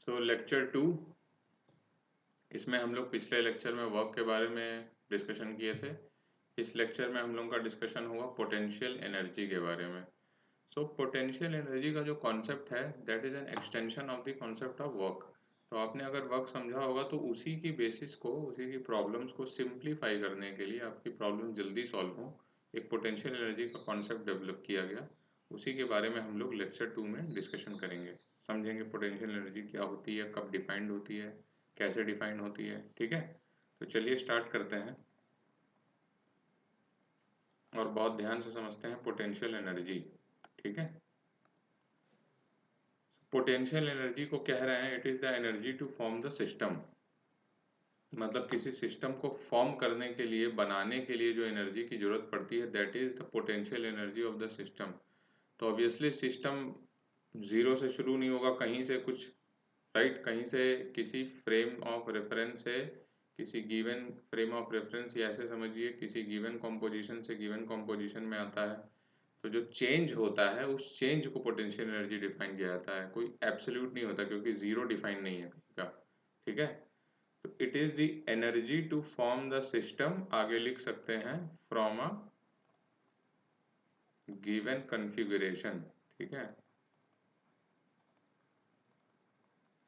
Lecture 2, इसमें हम लोग पिछले लेक्चर में वर्क के बारे में डिस्कशन किए थे। इस लेक्चर में हम लोगों का डिस्कशन होगा पोटेंशियल एनर्जी के बारे में। पोटेंशियल एनर्जी का जो कॉन्सेप्ट है that is an extension of the concept of work. तो आपने अगर वर्क समझा होगा तो उसी की बेसिस को, उसी की प्रॉब्लम्स को सिंप्लीफाई करने के लिए, आपकी प्रॉब्लम जल्दी सॉल्व हो, एक पोटेंशियल एनर्जी का कॉन्सेप्ट डेवलप किया गया। उसी के बारे में हम लोग लेक्चर 2 में डिस्कशन करेंगे, समझेंगे पोटेंशियल एनर्जी क्या होती है, कब डिफाइंड होती है, कैसे डिफाइन होती है। ठीक है, तो चलिए स्टार्ट करते हैं और बहुत ध्यान से समझते हैं पोटेंशियल एनर्जी। ठीक है, पोटेंशियल एनर्जी को कह रहे हैं it is the energy to form the system. मतलब किसी सिस्टम को फॉर्म करने के लिए, बनाने के लिए जो एनर्जी की जरूरत पड़ती है that is the potential energy of the system. तो ऑब्वियसली सिस्टम जीरो से शुरू नहीं होगा, कहीं से कुछ, राइट, कहीं से किसी फ्रेम ऑफ रेफरेंस से, किसी गिवन फ्रेम ऑफ रेफरेंस, या ऐसे समझिए किसी गिवन कॉम्पोजिशन से गिवन कॉम्पोजिशन में आता है। तो जो चेंज होता है उस चेंज को पोटेंशियल एनर्जी डिफाइन किया जाता है। कोई एब्सोल्यूट नहीं होता क्योंकि जीरो डिफाइन नहीं है कहीं का। ठीक है, तो it is the energy to form the system, आगे लिख सकते हैं फ्रॉम अ गिवन कॉन्फ़िगरेशन। ठीक है,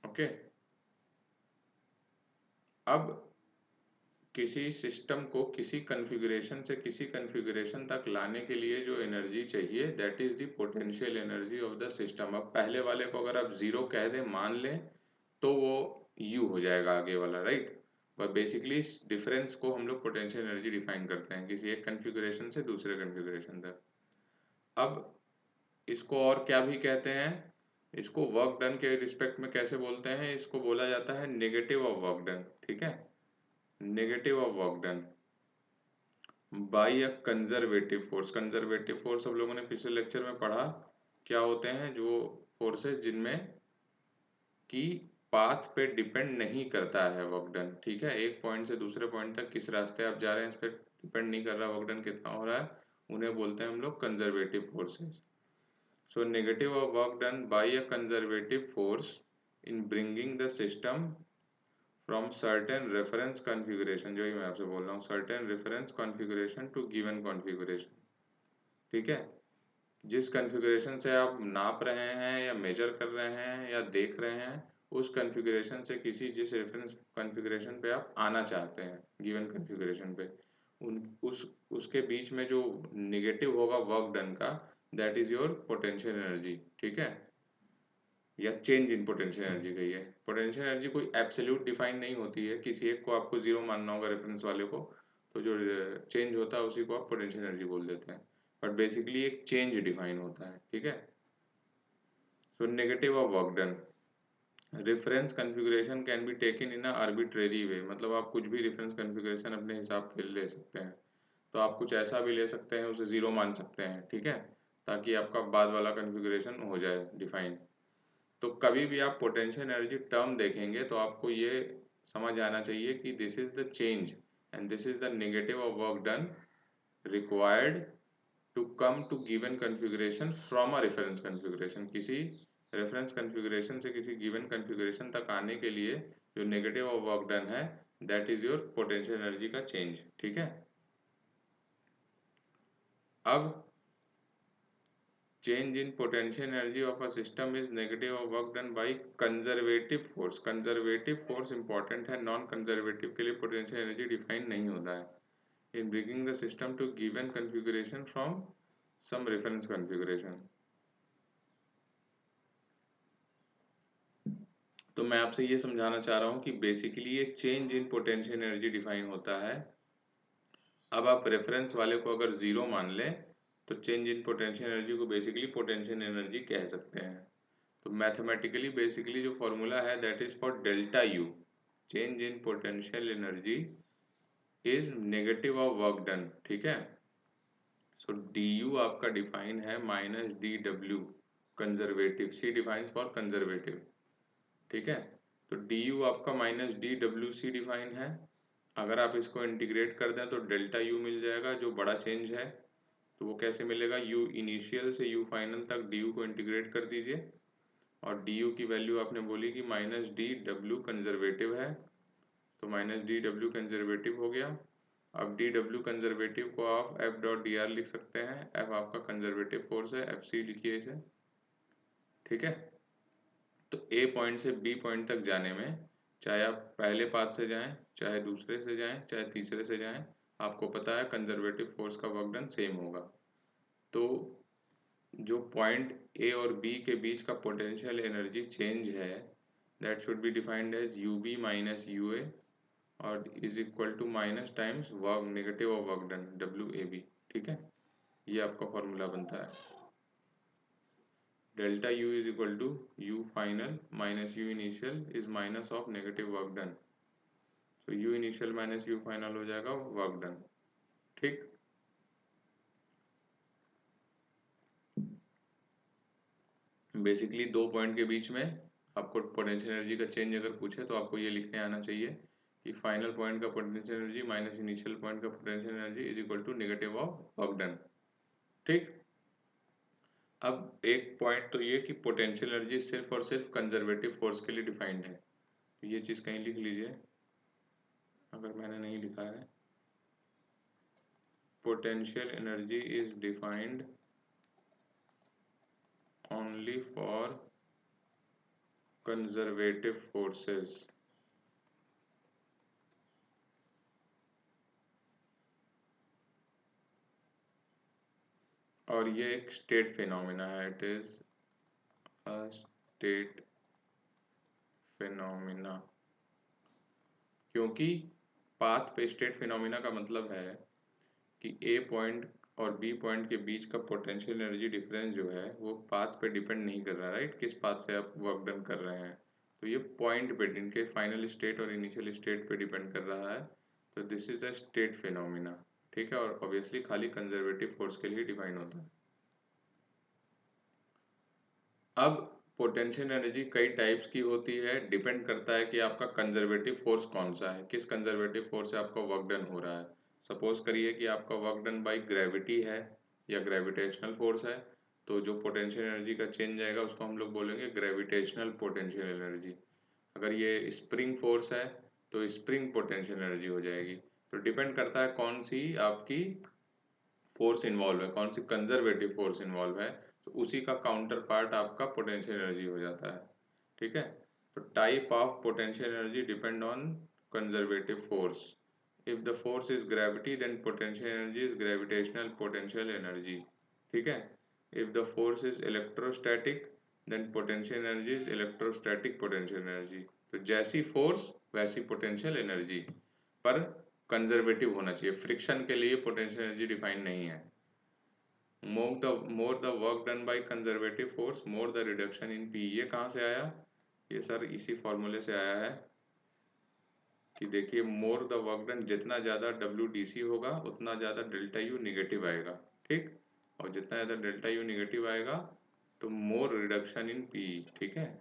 ओके। अब किसी सिस्टम को किसी कॉन्फ़िगरेशन से किसी कॉन्फ़िगरेशन तक लाने के लिए जो एनर्जी चाहिए that is the potential energy of the system. अब पहले वाले को अगर आप जीरो कह दें, मान लें, तो वो यू हो जाएगा आगे वाला, राइट। पर बेसिकली इस डिफरेंस को हम लोग पोटेंशियल एनर्जी डिफाइन करते हैं किसी एक कॉन्फ़िगरेशन से दूसरे कॉन्फ़िगरेशन तक। अब इसको और क्या भी कहते हैं, इसको वर्क डन के रिस्पेक्ट में कैसे बोलते हैं, इसको बोला जाता है नेगेटिव ऑफ वर्क डन। ठीक है, negative of work done by a conservative force. Conservative force सब लोगों ने पिछले लेक्चर में पढ़ा, क्या होते हैं जो फोर्सेस जिनमें की पाथ पे डिपेंड नहीं करता है वर्क डन। ठीक है, एक पॉइंट से दूसरे पॉइंट तक किस रास्ते आप जा रहे हैं इस पर डिपेंड नहीं कर रहा वर्क डन कितना हो रहा है, उन्हें बोलते हैं हम लोग conservative forces. So negative of work done by a conservative force in bringing the system from certain reference configuration, जो ही मैं आपसे बोल रहा हूँ, certain reference configuration to given configuration. ठीक है, जिस कॉन्फ़िगरेशन से आप नाप रहे हैं या मेजर कर रहे हैं या देख रहे हैं, उस कॉन्फ़िगरेशन से किसी जिस रेफरेंस कॉन्फ़िगरेशन पे आप आना चाहते हैं गिवन कॉन्फ़िगरेशन पे, उन उसके बीच में जो निगेटिव होगा वर्क डन का, that is your potential energy. ठीक है, या चेंज इन पोटेंशियल एनर्जी कही है। पोटेंशियल एनर्जी कोई एब्सोल्यूट डिफाइन नहीं होती है, किसी एक को आपको जीरो मानना होगा रेफरेंस वाले को, तो जो चेंज होता है उसी को आप पोटेंशियल एनर्जी बोल देते हैं। बट बेसिकली एक चेंज डिफाइन होता है। ठीक है, so negative of work done, reference configuration can be taken in a arbitrary way. मतलब आप कुछ भी रेफरेंस कॉन्फ़िगरेशन अपने हिसाब के ले सकते हैं। तो आप कुछ ऐसा भी ले सकते हैं, उसे जीरो मान सकते हैं। ठीक है, ताकि आपका बाद वाला कॉन्फ़िगरेशन हो जाए डिफाइन। तो कभी भी आप पोटेंशियल एनर्जी टर्म देखेंगे तो आपको ये समझ आना चाहिए कि this is the change and this is the negative of work done required to come to given configuration from a reference configuration. किसी रेफरेंस कॉन्फ़िगरेशन से किसी गिवन कॉन्फ़िगरेशन तक आने के लिए जो नेगेटिव ऑफ वर्क डन है that is your potential energy का चेंज। ठीक है, अब change in potential energy of a system is negative of work done by conservative force। conservative force important है, नॉन कंजर्वेटिव के लिए पोटेंशियल एनर्जी डिफाइन नहीं होता है। in bringing the system to given configuration from some reference configuration। तो मैं आपसे ये समझाना चाह रहा हूँ कि बेसिकली एक change in potential energy define होता है। अब आप रेफरेंस वाले को अगर जीरो मान लें तो चेंज इन पोटेंशियल एनर्जी को बेसिकली पोटेंशियल एनर्जी कह सकते हैं। तो मैथमेटिकली बेसिकली जो फॉर्मूला है that is for delta U, change in potential energy is negative of work done. ठीक है, सो डी यू आपका डिफाइन है minus D W conservative, C defines for conservative. ठीक है, तो डी यू आपका minus D W C define है। अगर आप इसको इंटीग्रेट कर दें तो डेल्टा यू मिल जाएगा जो बड़ा चेंज है। तो वो कैसे मिलेगा, यू इनिशियल से यू फाइनल तक डी यू को इंटीग्रेट कर दीजिए और डी यू की वैल्यू आपने बोली कि माइनस डी डब्ल्यू कंजर्वेटिव है, तो माइनस डी डब्ल्यू कंजर्वेटिव हो गया। अब डी डब्ल्यू कंजर्वेटिव को आप एफ डॉट डी आर लिख सकते हैं, एफ आपका कंजर्वेटिव फोर्स है, एफ सी लिखिए इसे, ठीक है। तो ए पॉइंट से बी पॉइंट तक जाने में, चाहे आप पहले पाथ से जाएं, चाहे दूसरे से जाएं, चाहे तीसरे से जाएं, आपको पता है कंजर्वेटिव फोर्स का वर्क डन सेम होगा। तो जो पॉइंट ए और बी के बीच का पोटेंशियल एनर्जी चेंज है, that should be defined as U B minus U A और is equal to minus times work negative of work done W A B, ठीक है। ये आपका फॉर्मूला बनता है, delta U is equal to U final minus U initial is minus of negative work done, तो U initial minus U final हो जाएगा work done, ठीक। बेसिकली दो पॉइंट के बीच में आपको पोटेंशियल एनर्जी का चेंज अगर पूछे तो आपको ये लिखने आना चाहिए कि फाइनल पॉइंट का potential energy minus initial point का potential energy is equal to negative of work done, ठीक। अब एक पॉइंट तो ये कि पोटेंशियल एनर्जी सिर्फ और सिर्फ कंजर्वेटिव फोर्स के लिए डिफाइंड है, तो ये चीज़ कहीं लिख लीजिए अगर मैंने नहीं लिखा है। Potential energy is defined only for conservative forces, और ये एक स्टेट फिनोमिना है, it is a state phenomena. क्योंकि पाथ पे स्टेट फिनोमिना का मतलब है कि ए पॉइंट और बी पॉइंट के बीच का पोटेंशियल एनर्जी डिफरेंस जो है वो पाथ पे डिपेंड नहीं कर रहा, राइट, किस पाथ से आप वर्क डन कर रहे हैं, तो ये पॉइंट पे इनके फाइनल स्टेट और इनिशियल स्टेट पे डिपेंड कर रहा है, तो this is a state phenomena, ठीक है। और ऑब्वियसली खाली कंजर्वेटिव फोर्स के लिए डिफाइन होता है। अब पोटेंशियल एनर्जी कई टाइप्स की होती है, डिपेंड करता है कि आपका कंजर्वेटिव फोर्स कौन सा है, किस कंजर्वेटिव फोर्स से आपका वर्क डन हो रहा है। सपोज करिए कि आपका वर्क डन बाय ग्रेविटी है या ग्रेविटेशनल फोर्स है, तो जो पोटेंशियल एनर्जी का चेंज आएगा उसको हम लोग बोलेंगे ग्रेविटेशनल पोटेंशियल एनर्जी। अगर ये स्प्रिंग फोर्स है तो स्प्रिंग पोटेंशियल एनर्जी हो जाएगी। तो डिपेंड करता है कौन सी आपकी फोर्स इन्वॉल्व है, कौन सी कंजर्वेटिव फोर्स इन्वॉल्व है, तो उसी का काउंटर पार्ट आपका पोटेंशियल एनर्जी हो जाता है, ठीक है। तो type of potential energy depend on conservative force. If the force is gravity then potential energy is gravitational potential energy, ठीक है। If the force is electrostatic then potential energy is electrostatic potential energy. तो जैसी force वैसी potential energy, पर conservative होना चाहिए, friction के लिए पोटेंशियल एनर्जी डिफाइन नहीं है। more the work done by conservative force more the reduction in P। ये कहाँ से आया, ये सर इसी फॉर्मूले से आया है कि देखिए मोर द वर्क डन, जितना ज़्यादा WdC होगा उतना ज़्यादा डेल्टा यू निगेटिव आएगा, ठीक। और जितना ज़्यादा डेल्टा यू निगेटिव आएगा तो मोर रिडक्शन इन P, ठीक है।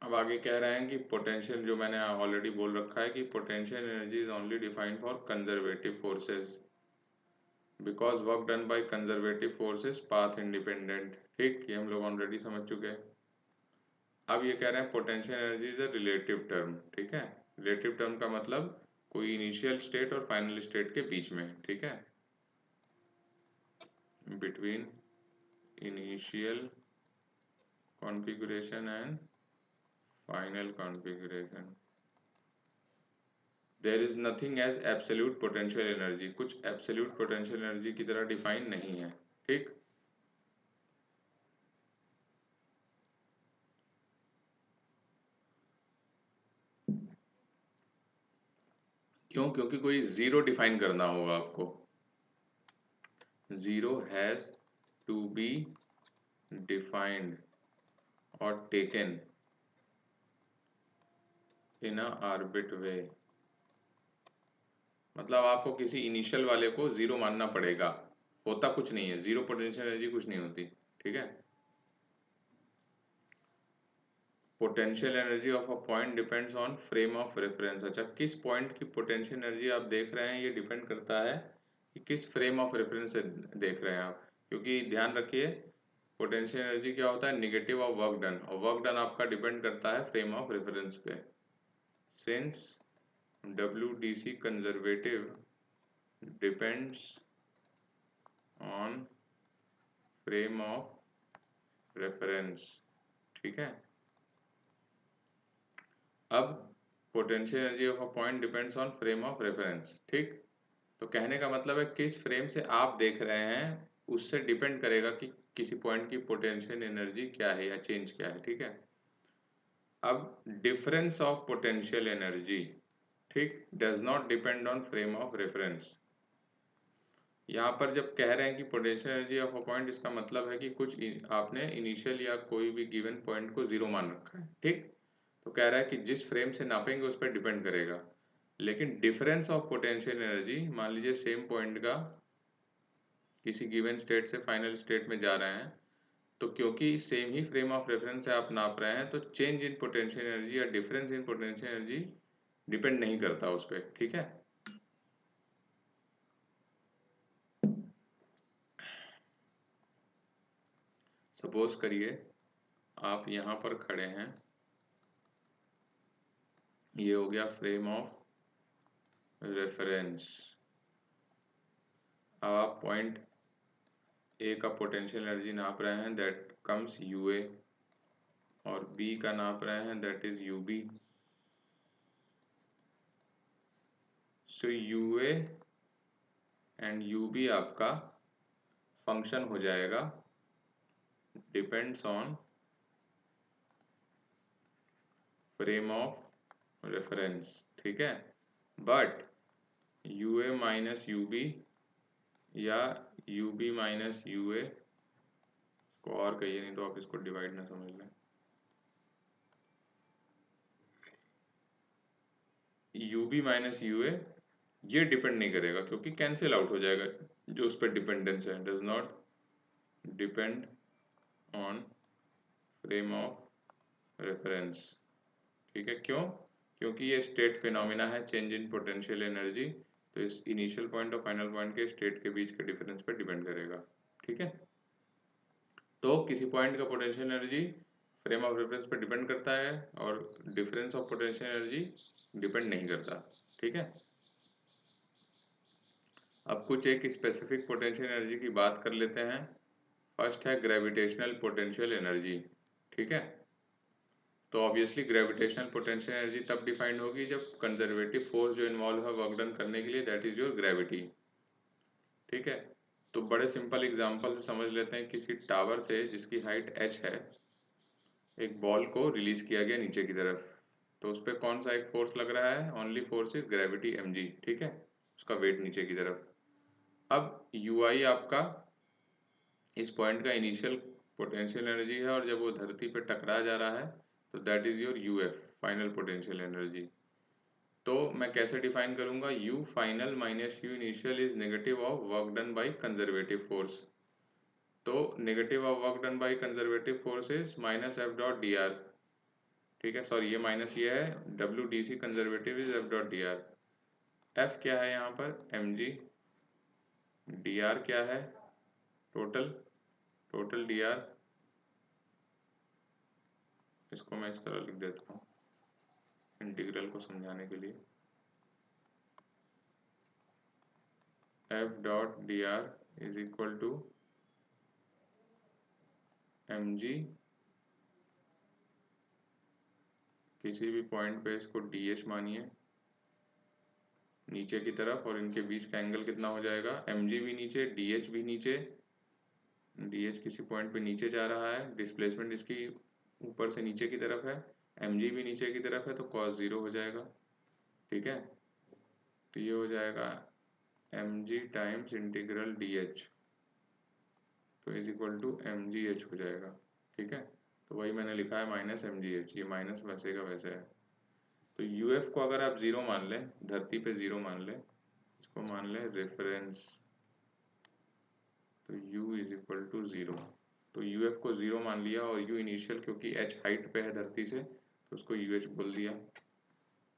अब आगे कह रहे हैं कि पोटेंशियल, जो मैंने ऑलरेडी बोल रखा है कि potential energy is only defined for conservative forces because work done by conservative forces path independent, ठीक, ये हम लोग ऑलरेडी समझ चुके हैं। अब ये कह रहे हैं potential energy is a relative term, ठीक है। रिलेटिव टर्म का मतलब कोई इनिशियल स्टेट और फाइनल स्टेट के बीच में, ठीक है, between initial configuration and final configuration there is nothing as absolute potential energy, कुछ एब्सोल्यूट पोटेंशियल एनर्जी की तरह डिफाइन नहीं है, ठीक। क्यों, क्योंकि कोई जीरो डिफाइन करना होगा आपको, zero has to be defined और taken in a orbit way. मतलब आपको किसी इनिशियल वाले को जीरो मानना पड़ेगा, होता कुछ नहीं है, जीरो पोटेंशियल एनर्जी कुछ नहीं होती, ठीक है। Potential energy of a point depends on frame of reference. अच्छा, किस पॉइंट की पोटेंशियल एनर्जी आप देख रहे हैं ये डिपेंड करता है कि किस फ्रेम ऑफ रेफरेंस से देख रहे हैं आप, क्योंकि ध्यान रखिए पोटेंशियल एनर्जी क्या होता है, नेगेटिव ऑफ वर्क डन, और वर्क डन आपका डिपेंड करता है फ्रेम ऑफ रेफरेंस पे। Since WDC conservative depends on frame of reference, ठीक है। अब potential energy of a point depends on frame of reference, ठीक। तो कहने का मतलब है किस फ्रेम से आप देख रहे हैं उससे डिपेंड करेगा कि किसी पॉइंट की पोटेंशियल एनर्जी क्या है या चेंज क्या है, ठीक है। अब डिफरेंस ऑफ पोटेंशियल एनर्जी, ठीक, does not depend on frame of reference. यहाँ पर जब कह रहे हैं कि potential energy of a point, इसका मतलब है कि कुछ आपने इनिशियल या कोई भी गिवन पॉइंट को जीरो मान रखा है, ठीक। तो कह रहा है कि जिस फ्रेम से नापेंगे उस पर डिपेंड करेगा। लेकिन डिफरेंस ऑफ पोटेंशियल एनर्जी, मान लीजिए सेम पॉइंट का किसी गिवन स्टेट से फाइनल स्टेट में जा रहे हैं, तो क्योंकि same he frame of reference से आप नाप रहे हैं तो चेंज इन पोटेंशियल एनर्जी या difference in potential energy depend नहीं करता उस पर, ठीक है। सपोज करिए आप यहाँ पर खड़े हैं, ये हो गया फ्रेम ऑफ रेफरेंस। अब आप पॉइंट ए का पोटेंशियल एनर्जी नाप रहे हैं, दैट कम्स UA, और बी का नाप रहे हैं, that is UB। So UA and UB आपका फंक्शन हो जाएगा depends on frame of reference, ठीक है। बट UA माइनस UB या UB माइनस UA, इसको और कहिए, नहीं तो आप इसको डिवाइड ना समझ लें, UB माइनस UA ये डिपेंड नहीं करेगा क्योंकि कैंसिल आउट हो जाएगा, जो उस पर डिपेंडेंस है, does not depend on frame of reference, ठीक है। क्यों? क्योंकि ये स्टेट फिनोमिना है, चेंज इन पोटेंशियल एनर्जी, तो इस इनिशियल पॉइंट और फाइनल पॉइंट के स्टेट के बीच के डिफरेंस पर डिपेंड करेगा, ठीक है। तो किसी पॉइंट का potential energy frame of reference पर डिपेंड करता है और difference of potential energy depend नहीं करता, ठीक है। अब कुछ एक स्पेसिफिक पोटेंशियल एनर्जी की बात कर लेते हैं। फर्स्ट है ग्रेविटेशनल पोटेंशियल एनर्जी, ठीक है। तो ऑब्वियसली ग्रेविटेशनल पोटेंशियल एनर्जी तब डिफाइंड होगी जब कंजर्वेटिव फोर्स जो इन्वॉल्व है वर्क डन करने के लिए, दैट इज योर ग्रेविटी, ठीक है। तो बड़े सिंपल एग्जांपल से समझ लेते हैं, किसी टावर से जिसकी हाइट h है एक बॉल को रिलीज किया गया नीचे की तरफ, तो उस पर कौन सा एक फोर्स लग रहा है, only force is gravity mg, ठीक है, उसका वेट नीचे की तरफ। अब ui आपका इस पॉइंट का इनिशियल पोटेंशियल एनर्जी है, और जब वो धरती पे टकरा जा रहा है तो that is your UF final potential energy. तो मैं कैसे डिफाइन करूंगा, U final minus U initial is negative of work done by conservative force. तो negative of work done by conservative force is minus F.dr, ठीक है। Sorry, ये minus ये है, WDC conservative is F.dr। F क्या है यहाँ पर, mg, dr क्या है, टोटल dr, इसको मैं इस तरह लिख देता हूँ इंटीग्रल को समझाने के लिए, F.dr is equal to mg, किसी भी पॉइंट पे इसको dh मानिए नीचे की तरफ, और इनके बीच का एंगल कितना हो जाएगा, mg भी नीचे dh भी नीचे, dh किसी पॉइंट पे नीचे जा रहा है, डिस्प्लेसमेंट इसकी ऊपर से नीचे की तरफ है, mg भी नीचे की तरफ है, तो cos 0 हो जाएगा, ठीक है। तो ये हो जाएगा mg टाइम्स इंटीग्रल dh, तो इज इक्वल टू mgh हो जाएगा, ठीक है। तो वही मैंने लिखा है माइनस mgh, ये माइनस वैसे का वैसे है। तो UF को अगर आप 0 मान लें, धरती पे 0 मान लें, इसको मान लें रेफरेंस, तो U इज इक्वल टू 0। तो UF को 0 मान लिया, और U इनिशियल क्योंकि h हाइट पे है धरती से, तो उसको UH बोल दिया।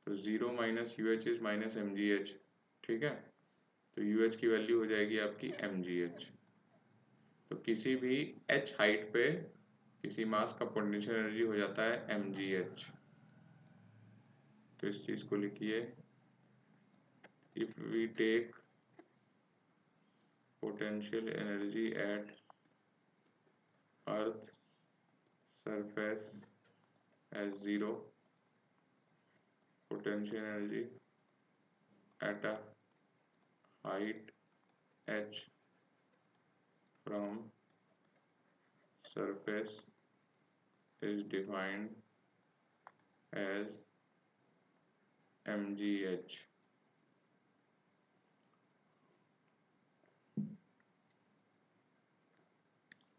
तो 0 minus UH is minus mgh, ठीक है। तो UH की वैल्यू हो जाएगी आपकी mgh। तो किसी भी h हाइट पे किसी मास का पोटेंशियल एनर्जी हो जाता है mgh। तो इस चीज को लिखिए, if we take potential energy at earth surface as 0, potential energy at a height h from surface is defined as mgh।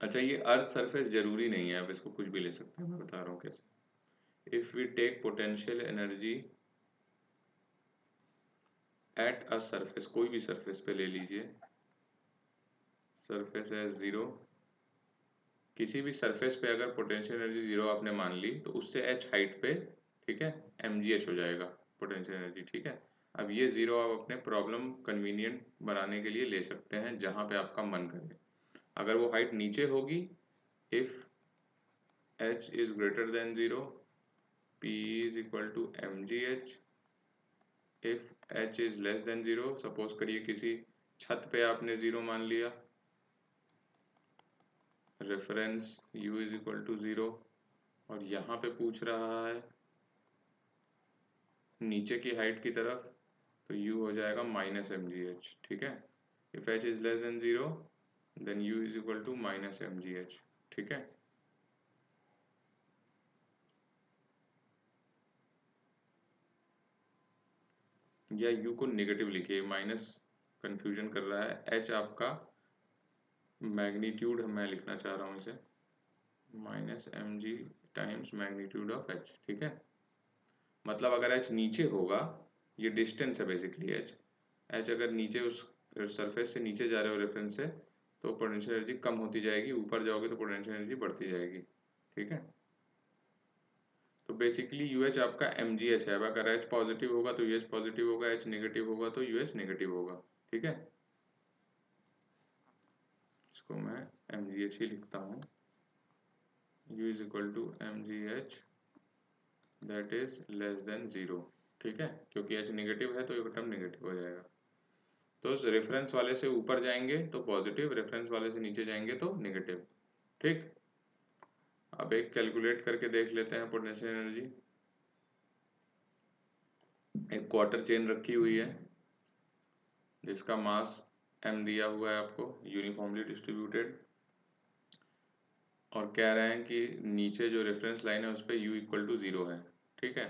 अच्छा, ये अर्थ सरफेस जरूरी नहीं है, आप इसको कुछ भी ले सकते हैं, मैं बता रहा हूँ कैसे। If we take potential energy at a surface, कोई भी सरफेस पे ले लीजिए, सरफेस एज 0, किसी भी सरफेस पे अगर पोटेंशियल एनर्जी 0 आपने मान ली तो उससे h हाइट पे, ठीक है, mgh हो जाएगा पोटेंशियल एनर्जी। ठीक है, अब ये 0 आप अपने प्रॉब्लम कन्वीनियंट बनाने के लिए ले सकते हैं जहां पे आपका मन करे। अगर वो हाइट नीचे होगी, if h is greater than 0, p is equal to mgh। If h is less than 0, suppose करिए किसी छत पे आपने 0 मान लिया, reference u is equal to 0, और यहाँ पे पूछ रहा है नीचे की हाइट की तरफ, तो u हो जाएगा माइनस mgh। ठीक है, if h is less than 0 then u is equal to minus mgh। ठीक है, या u को नेगेटिव लिखिए, माइनस कंफ्यूजन कर रहा है। h आपका मैग्नीट्यूड मैं लिखना चाह रहा हूँ इसे, minus mg times magnitude of h। ठीक है, मतलब अगर h नीचे होगा, ये डिस्टेंस है बेसिकली h अगर नीचे उस सरफेस से नीचे जा रहे हो रेफरेंस से, तो पोटेंशियल एनर्जी कम होती जाएगी, ऊपर जाओगे तो पोटेंशियल एनर्जी बढ़ती जाएगी। ठीक है, तो बेसिकली UH आपका mgh है। अगर H पॉजिटिव होगा तो UH पॉजिटिव होगा, H नेगेटिव होगा तो UH नेगेटिव होगा। ठीक है, इसको मैं mgh ही लिखता हूँ, U is equal to mgh that is less than 0। ठीक है, क्योंकि H नेगेटिव है तो ये टर्म नेगेटिव हो जाएगा। तो रेफरेंस वाले से ऊपर जाएंगे तो पॉजिटिव, रेफरेंस वाले से नीचे जाएंगे तो नेगेटिव। ठीक, अब एक कैलकुलेट करके देख लेते हैं पोटेंशियल एनर्जी। एक क्वार्टर चेन रखी हुई है जिसका मास m दिया हुआ है आपको, यूनिफॉर्मली डिस्ट्रीब्यूटेड, और कह रहे हैं कि नीचे जो रेफरेंस लाइन है उस पर u इक्वल टू 0 है। ठीक है,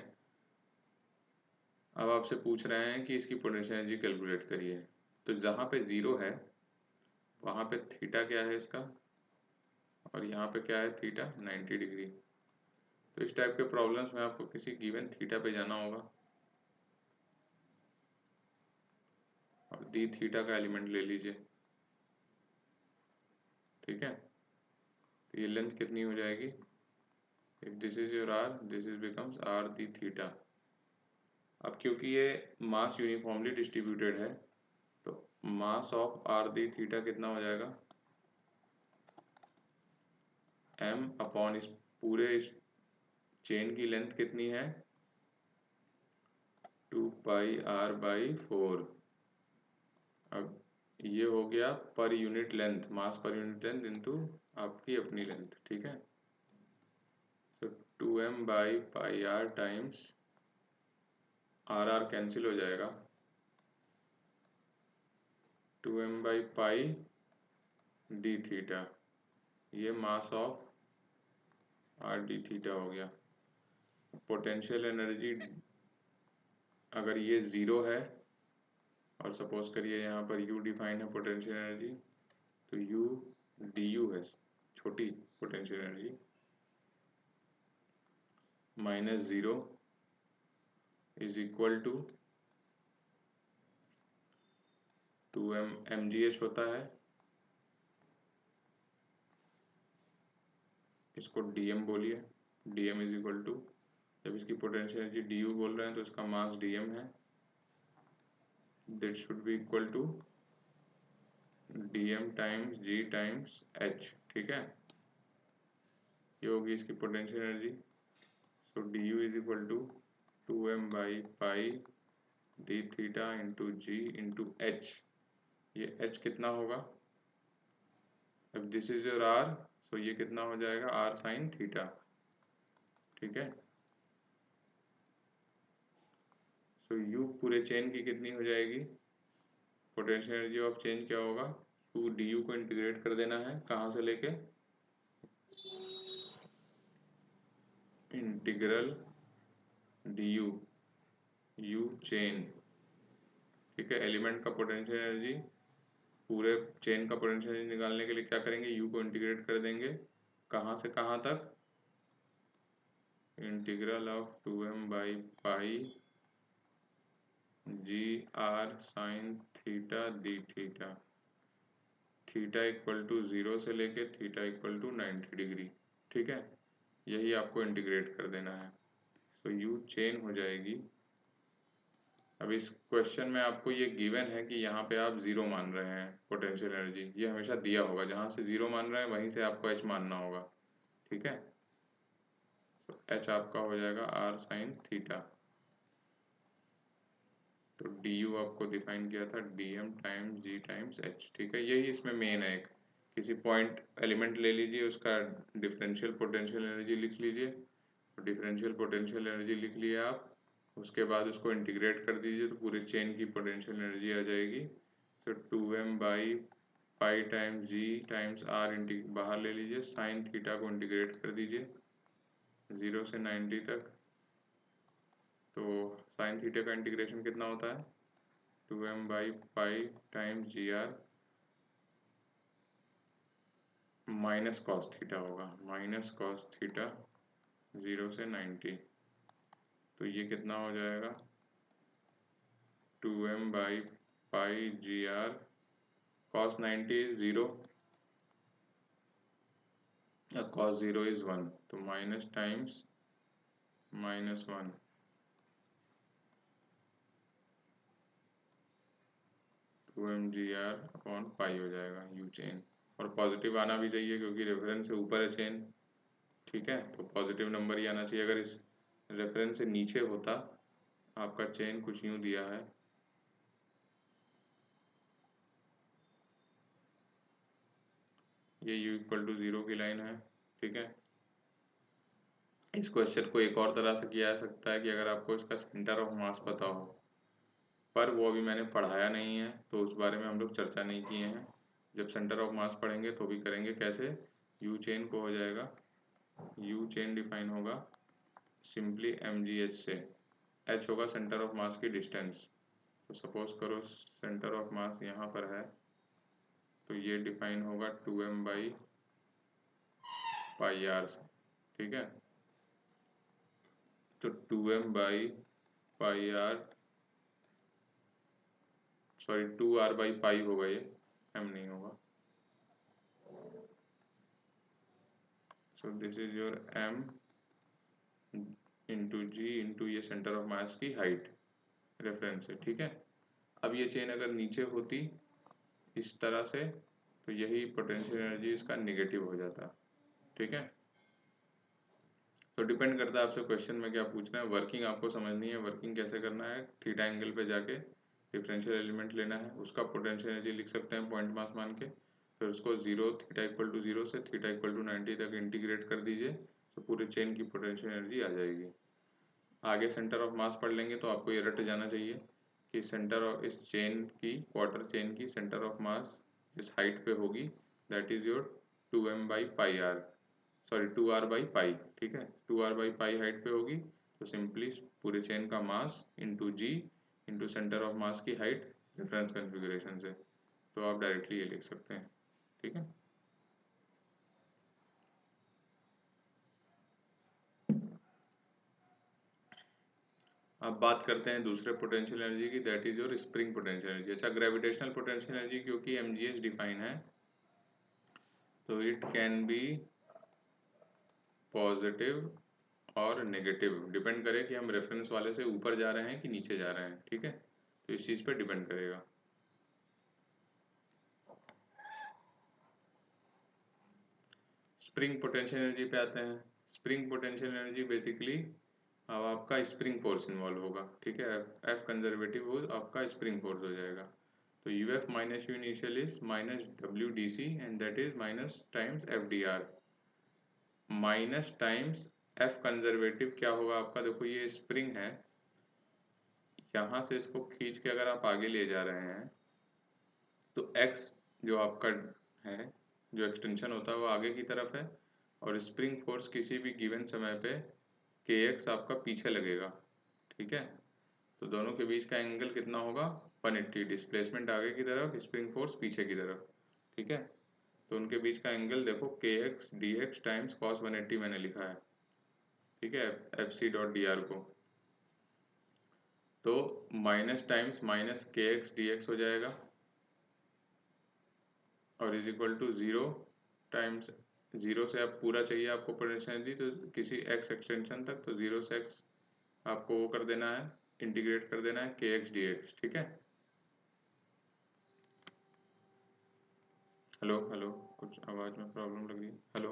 अब आपसे पूछ रहे हैं कि इसकी पोटेंशियल एनर्जी कैलकुलेट करिए। तो जहाँ पे 0 है वहाँ पे थीटा क्या है इसका, और यहाँ पे क्या है थीटा, 90 डिग्री। तो इस टाइप के प्रॉब्लम्स में आपको किसी गिवन थीटा पे जाना होगा और दी थीटा का एलिमेंट ले लीजिए। ठीक है, तो ये लेंथ कितनी हो जाएगी, if this is your r, this is becomes r the theta. अब क्योंकि ये मास यूनिफॉर्मली डिस्ट्रीब्यूटेड है, तो मास ऑफ r दी थीटा कितना हो जाएगा, m अपॉन इस पूरे इस चेन की लेंथ कितनी है, 2 पाई r बाई 4। अब ये हो गया पर यूनिट लेंथ, मास पर यूनिट लेंथ इनटू आपकी अपनी लेंथ। ठीक है, तो 2m by pi r times r cancel हो जाएगा, 2m by pi D theta, ये mass of r d theta हो गया। पोटेंशियल एनर्जी अगर ये 0 है और सपोज करिए यहाँ पर u डिफाइन है पोटेंशियल एनर्जी, तो u du है छोटी potential energy, minus 0 is equal to 2m mgh होता है, इसको dm बोलिए, dm इज इक्वल टू, जब इसकी पोटेंशियल एनर्जी du बोल रहे हैं तो इसका मास dm है, that should be equal to dm times g times h, ठीक है, ये होगी इसकी potential energy. So du is equal to 2m by pi D theta into G into H. ये h कितना होगा, अब दिस इज योर r, सो ये कितना हो जाएगा r साइन थीटा, ठीक है। सो u पूरे चेन की कितनी हो जाएगी, पोटेंशियल एनर्जी ऑफ चेंज क्या होगा, u du को इंटीग्रेट कर देना है, कहाँ से लेके, इंटीग्रल du u चेन, ठीक है। एलिमेंट का पोटेंशियल एनर्जी, पूरे चेन का पोटेंशियल एनर्जी निकालने के लिए क्या करेंगे, u को इंटीग्रेट कर देंगे, कहाँ से कहाँ तक, integral of 2m by pi G R sine theta D theta, theta equal to 0 से लेके थीटा इक्वल टू 90 डिग्री, ठीक है। यही आपको इंटीग्रेट कर देना है, तो यू चेन हो जाएगी। अब इस क्वेश्चन में आपको ये गिवन है कि यहाँ पे आप जीरो मान रहे हैं पोटेंशियल एनर्जी, ये हमेशा दिया होगा, जहाँ से जीरो मान रहे हैं वहीं से आपको एच मानना होगा, ठीक है। तो एच आपका हो जाएगा आर साइन थीटा, तो डी यू आपको डिफाइन किया था D M times G times H, ठीक है। यही इसमें मेन है, एक किसी पॉइंट एलिमेंट ले लीजिए, उसका डिफरेंशियल पोटेंशियल एनर्जी लिख लीजिए, डिफरेंशियल पोटेंशियल एनर्जी लिख लिए आप, उसके बाद उसको इंटीग्रेट कर दीजिए तो पूरे चेन की पोटेंशियल एनर्जी आ जाएगी। तो 2m by pi times G times R, बाहर ले लीजिए, साइन थीटा को इंटीग्रेट कर दीजिए 0 से 90 तक, तो साइन थीटा का इंटीग्रेशन कितना होता है, 2m by pi times G R minus cos theta होगा, माइनस कॉस थीटा 0 से 90, तो ये कितना हो जाएगा 2m by pi G R, cos 90 is 0, cos 0 is 1, तो minus times minus 1, two M G R upon pi हो जाएगा यू चेन, और पॉजिटिव आना भी चाहिए क्योंकि रेफरेंस से ऊपर है चेन, ठीक है, तो पॉजिटिव नंबर ही आना चाहिए। अगर इस रेफरेंस से नीचे होता, आपका चेन कुछ यूँ दिया है, ये u इक्वल टू 0 की लाइन है, ठीक है। इस क्वेश्चन को एक और तरह से किया जा सकता है कि अगर आपको इसका सेंटर ऑफ मास पता हो, पर वो अभी मैंने पढ़ाया नहीं है तो उस बारे में हम लोग चर्चा नहीं किए हैं, जब सेंटर ऑफ मास पढ़ेंगे तो भी करेंगे। कैसे, यू चेन को हो जाएगा, यू चेन डिफाइन होगा सिंपली एम जी एच से, एच होगा सेंटर ऑफ मास की डिस्टेंस, तो सपोज करो सेंटर ऑफ मास यहाँ पर है, तो ये डिफाइन होगा 2m बाई पाई आर से, ठीक है। तो 2m by pi R, sorry 2r by pi होगा, ये m नहीं होगा, so this is your m into G into ये सेंटर ऑफ मास की हाइट रेफरेंस है, ठीक है। अब ये चेन अगर नीचे होती इस तरह से, तो यही पोटेंशियल एनर्जी इसका निगेटिव हो जाता, ठीक है। तो डिपेंड करता है आपसे क्वेश्चन में क्या पूछना है, वर्किंग आपको समझनी है, वर्किंग कैसे करना है, थीटा एंगल पे जाके डिफरेंशियल एलिमेंट लेना है, उसका पोटेंशियल एनर्जी लिख सकते हैं पॉइंट मास मान के, फिर उसको 0 थीटा इक्वल टू 0 से थीटा इक्वल टू 90 तक इंटीग्रेट कर दीजिए, तो पूरे चेन की पोटेंशियल एनर्जी आ जाएगी। आगे सेंटर ऑफ मास पढ़ लेंगे तो आपको ये रट जाना चाहिए कि सेंटर ऑफ इस चेन की, क्वार्टर चेन की सेंटर ऑफ मास जिस हाइट पे होगी that is your 2m by pi R, sorry 2r by pi, ठीक है, 2r बाई पाई हाइट पे होगी, तो सिंपली पूरे चेन का mass into G into centre of mass की हाइट रेफरेंस कॉन्फ़िगरेशन से, तो आप डायरेक्टली ये लिख सकते हैं, ठीक है। अब बात करते हैं दूसरे पोटेंशियल एनर्जी की, that is your spring potential energy. अच्छा, ग्रेविटेशनल पोटेंशियल एनर्जी क्योंकि mgh डिफाइन है, तो इट कैन बी पॉजिटिव और नेगेटिव, डिपेंड करे कि हम रेफरेंस वाले से ऊपर जा रहे हैं कि नीचे जा रहे हैं, ठीक है, तो इस चीज़ पे डिपेंड करेगा। स्प्रिंग पोटेंशियल एनर्जी पे आते हैं। स्प्रिंग पोटेंशियल एनर्जी बेसिकली अब आपका स्प्रिंग फोर्स इन्वॉल्व होगा, ठीक है। एफ कंजर्वेटिव हो आपका स्प्रिंग फोर्स हो जाएगा। तो U F minus U initial is minus W D C and that is minus times F D R. Minus times F conservative क्या होगा आपका, देखो ये स्प्रिंग है, यहाँ से इसको खींच के अगर आप आगे ले जा रहे हैं तो एक्स जो आपका है, जो एक्सटेंशन होता है वो आगे की तरफ है, और स्प्रिंग फोर्स किसी भी गिवन समय पे के एक्स आपका पीछे लगेगा, ठीक है। तो दोनों के बीच का एंगल कितना होगा 180, डिस्प्लेसमेंट आगे की तरफ, स्प्रिंग फोर्स पीछे की तरफ, ठीक है। तो उनके बीच का एंगल देखो K X D X times cos 180 मैंने लिखा है, ठीक है, F C dot D R को। तो minus times minus K X D X हो जाएगा और is equal to zero times, zero से आप पूरा चाहिए आपको पोटेंशियल एनर्जी तो किसी एक्स एक्सटेंशन तक, तो जीरो से एक्स आपको वो कर देना है, इंटीग्रेट कर देना है के एक्स डी एक्स, ठीक है। हेलो हेलो, कुछ आवाज़ में प्रॉब्लम लग रही है, हेलो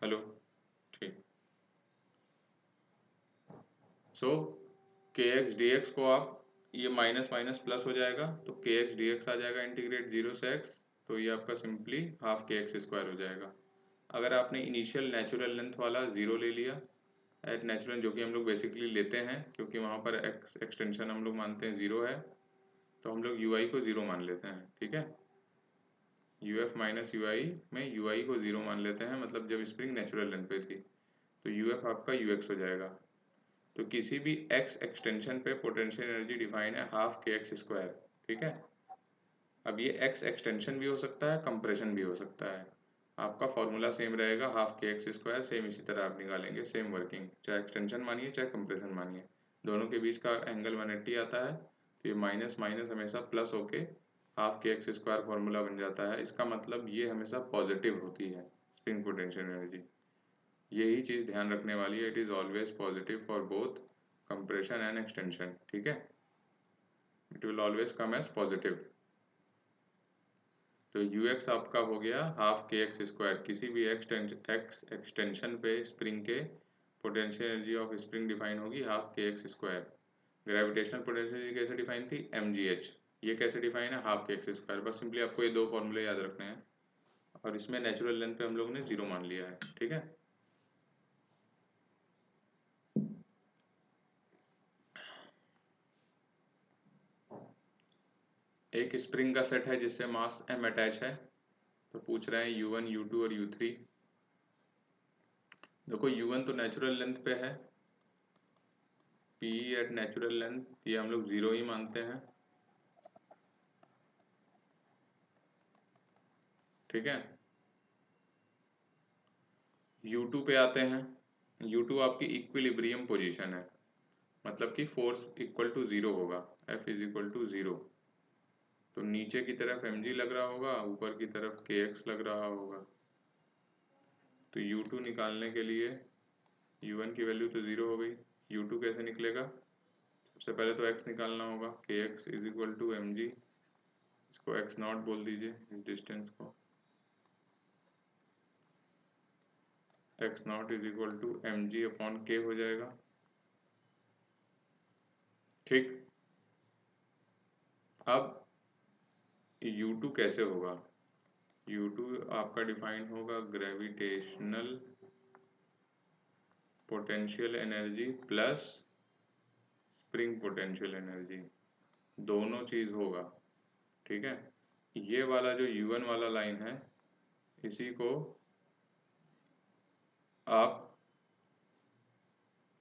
हेलो, ठीक। सो के एक्स डी एक्स को आप, ये माइनस माइनस प्लस हो जाएगा तो के एक्स डी एक्स आ जाएगा, इंटीग्रेट जीरो से एक्स, तो ये आपका simply half K X square हो जाएगा। अगर आपने इनिशियल नेचुरल लेंथ वाला जीरो ले लिया, एट नेचुरल जो कि हम लोग बेसिकली लेते हैं क्योंकि वहाँ पर एक्स एक्सटेंशन हम लोग मानते हैं ज़ीरो है, तो हम लोग यू आई को ज़ीरो मान लेते हैं, ठीक है। यू एफ माइनस यू आई में यू आई को ज़ीरो मान लेते हैं, मतलब जब स्प्रिंग नेचुरल लेंथ पे थी, तो यू एफ आपका यू एक्स हो जाएगा। तो किसी भी एक्स एक्सटेंशन पे पोटेंशियल एनर्जी डिफाइन है हाफ के एक्स स्क्वायर, ठीक है। अब ये एक्स एक्सटेंशन भी हो सकता है, कंप्रेशन भी हो सकता है, आपका फॉर्मूला सेम रहेगा, half K X square, same इसी तरह आप निकालेंगे, सेम वर्किंग, चाहे एक्सटेंशन मानिए चाहे कंप्रेशन मानिए, दोनों के बीच का एंगल 180 आता है, तो ये माइनस माइनस हमेशा प्लस होके half K X square formula बन जाता है। इसका मतलब ये हमेशा पॉजिटिव होती है स्प्रिंग पोटेंशियल एनर्जी, यही चीज़ ध्यान रखने वाली है, it is always positive for both compression and extension, ठीक है, it will always come as positive. तो यू एक्स आपका हो गया हाफ के एक्स स्क्वायर, किसी भी एक्स एक्सटेंशन पे स्प्रिंग के potential energy of spring define होगी half K X square. Gravitational potential energy कैसे डिफाइन थी, एम जी एच, ये कैसे डिफाइन है हाफ के एक्स स्क्वायर। बस सिंपली आपको ये दो फॉर्मूले याद रखने हैं, और इसमें नेचुरल लेंथ पे हम लोगों ने जीरो मान लिया है, ठीक है। एक स्प्रिंग का सेट है जिससे मास m अटैच है, तो पूछ रहे हैं u1 u2 और u3। देखो u1 तो नेचुरल लेंथ पे है, p एट नेचुरल लेंथ, ये हम लोग जीरो ही मानते हैं, ठीक है। u2 पे आते हैं, u2 आपकी इक्विलिब्रियम पोजीशन है, मतलब कि फोर्स इक्वल टू जीरो होगा, F is equal to zero, तो नीचे की तरफ mg लग रहा होगा, ऊपर की तरफ kx लग रहा होगा। तो u2 निकालने के लिए u1 की वैल्यू तो जीरो हो गई, u2 कैसे निकलेगा, सबसे पहले तो x निकालना होगा, kx is equal to mg, इसको x नॉट बोल दीजिए इस डिस्टेंस को, x nought is equal to mg upon k हो जाएगा, ठीक। अब u2 कैसे होगा, u2 आपका डिफाइन होगा gravitational potential energy plus spring potential energy, दोनों चीज होगा, ठीक है। ये वाला जो u1 वाला लाइन है, इसी को आप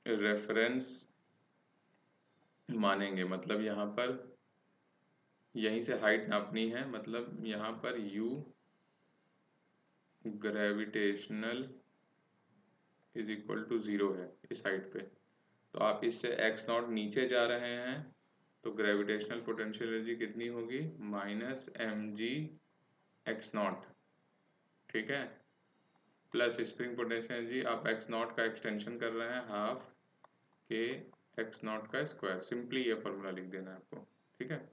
रेफरेंस मानेंगे, मतलब यहाँ पर यहीं से हाइट नापनी है, मतलब यहाँ पर u gravitational is equal to zero है इस हाइट पे, तो आप इससे x नॉट नीचे जा रहे हैं, तो ग्रेविटेशनल पोटेंशियल एनर्जी कितनी होगी माइनस mg x नॉट, ठीक है, प्लस स्प्रिंग पोटेंशियल एनर्जी आप x नॉट का एक्सटेंशन कर रहे हैं हाफ के x नॉट का स्क्वायर, सिंपली ये फॉर्मूला लिख देना है आपको, ठीक है।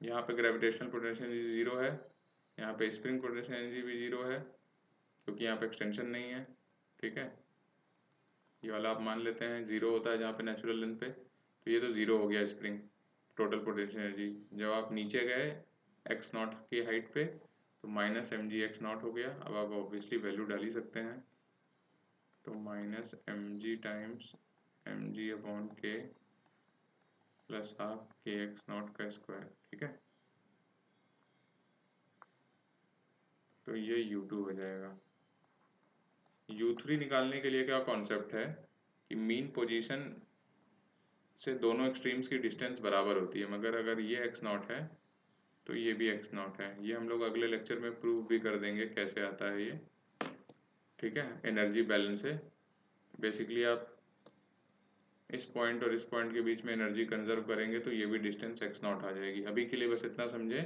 यहाँ पे ग्रेविटेशनल पोटेंशियल एनर्जी जीरो है, यहाँ पे स्प्रिंग पोटेंशियल एनर्जी भी 0 है क्योंकि यहाँ पे एक्सटेंशन नहीं है, ठीक है। ये वाला आप मान लेते हैं 0 होता है जहाँ पे नेचुरल लेंथ पे, तो ये तो 0 हो गया स्प्रिंग टोटल पोटेंशियल एनर्जी। जब आप नीचे गए एक्स नॉट की हाइट पे तो minus M G X nought हो गया। अब आप ऑब्वियसली वैल्यू डाल ही सकते हैं, तो minus M G times M G upon K plus half K X nought का स्क्वायर, ठीक है। तो ये U2 हो जाएगा। U3 निकालने के लिए क्या कॉन्सेप्ट है कि मीन पोजीशन से दोनों एक्सट्रीम्स की डिस्टेंस बराबर होती है, मगर अगर ये एक्स नॉट है तो ये भी एक्स नॉट है। ये हम लोग अगले लेक्चर में प्रूव भी कर देंगे कैसे आता है ये, ठीक है। एनर्जी बैलेंस है बेसिकली, आप इस पॉइंट और इस पॉइंट के बीच में एनर्जी कंजर्व करेंगे तो ये भी डिस्टेंस एक्स नॉट आ जाएगी। अभी के लिए बस इतना समझे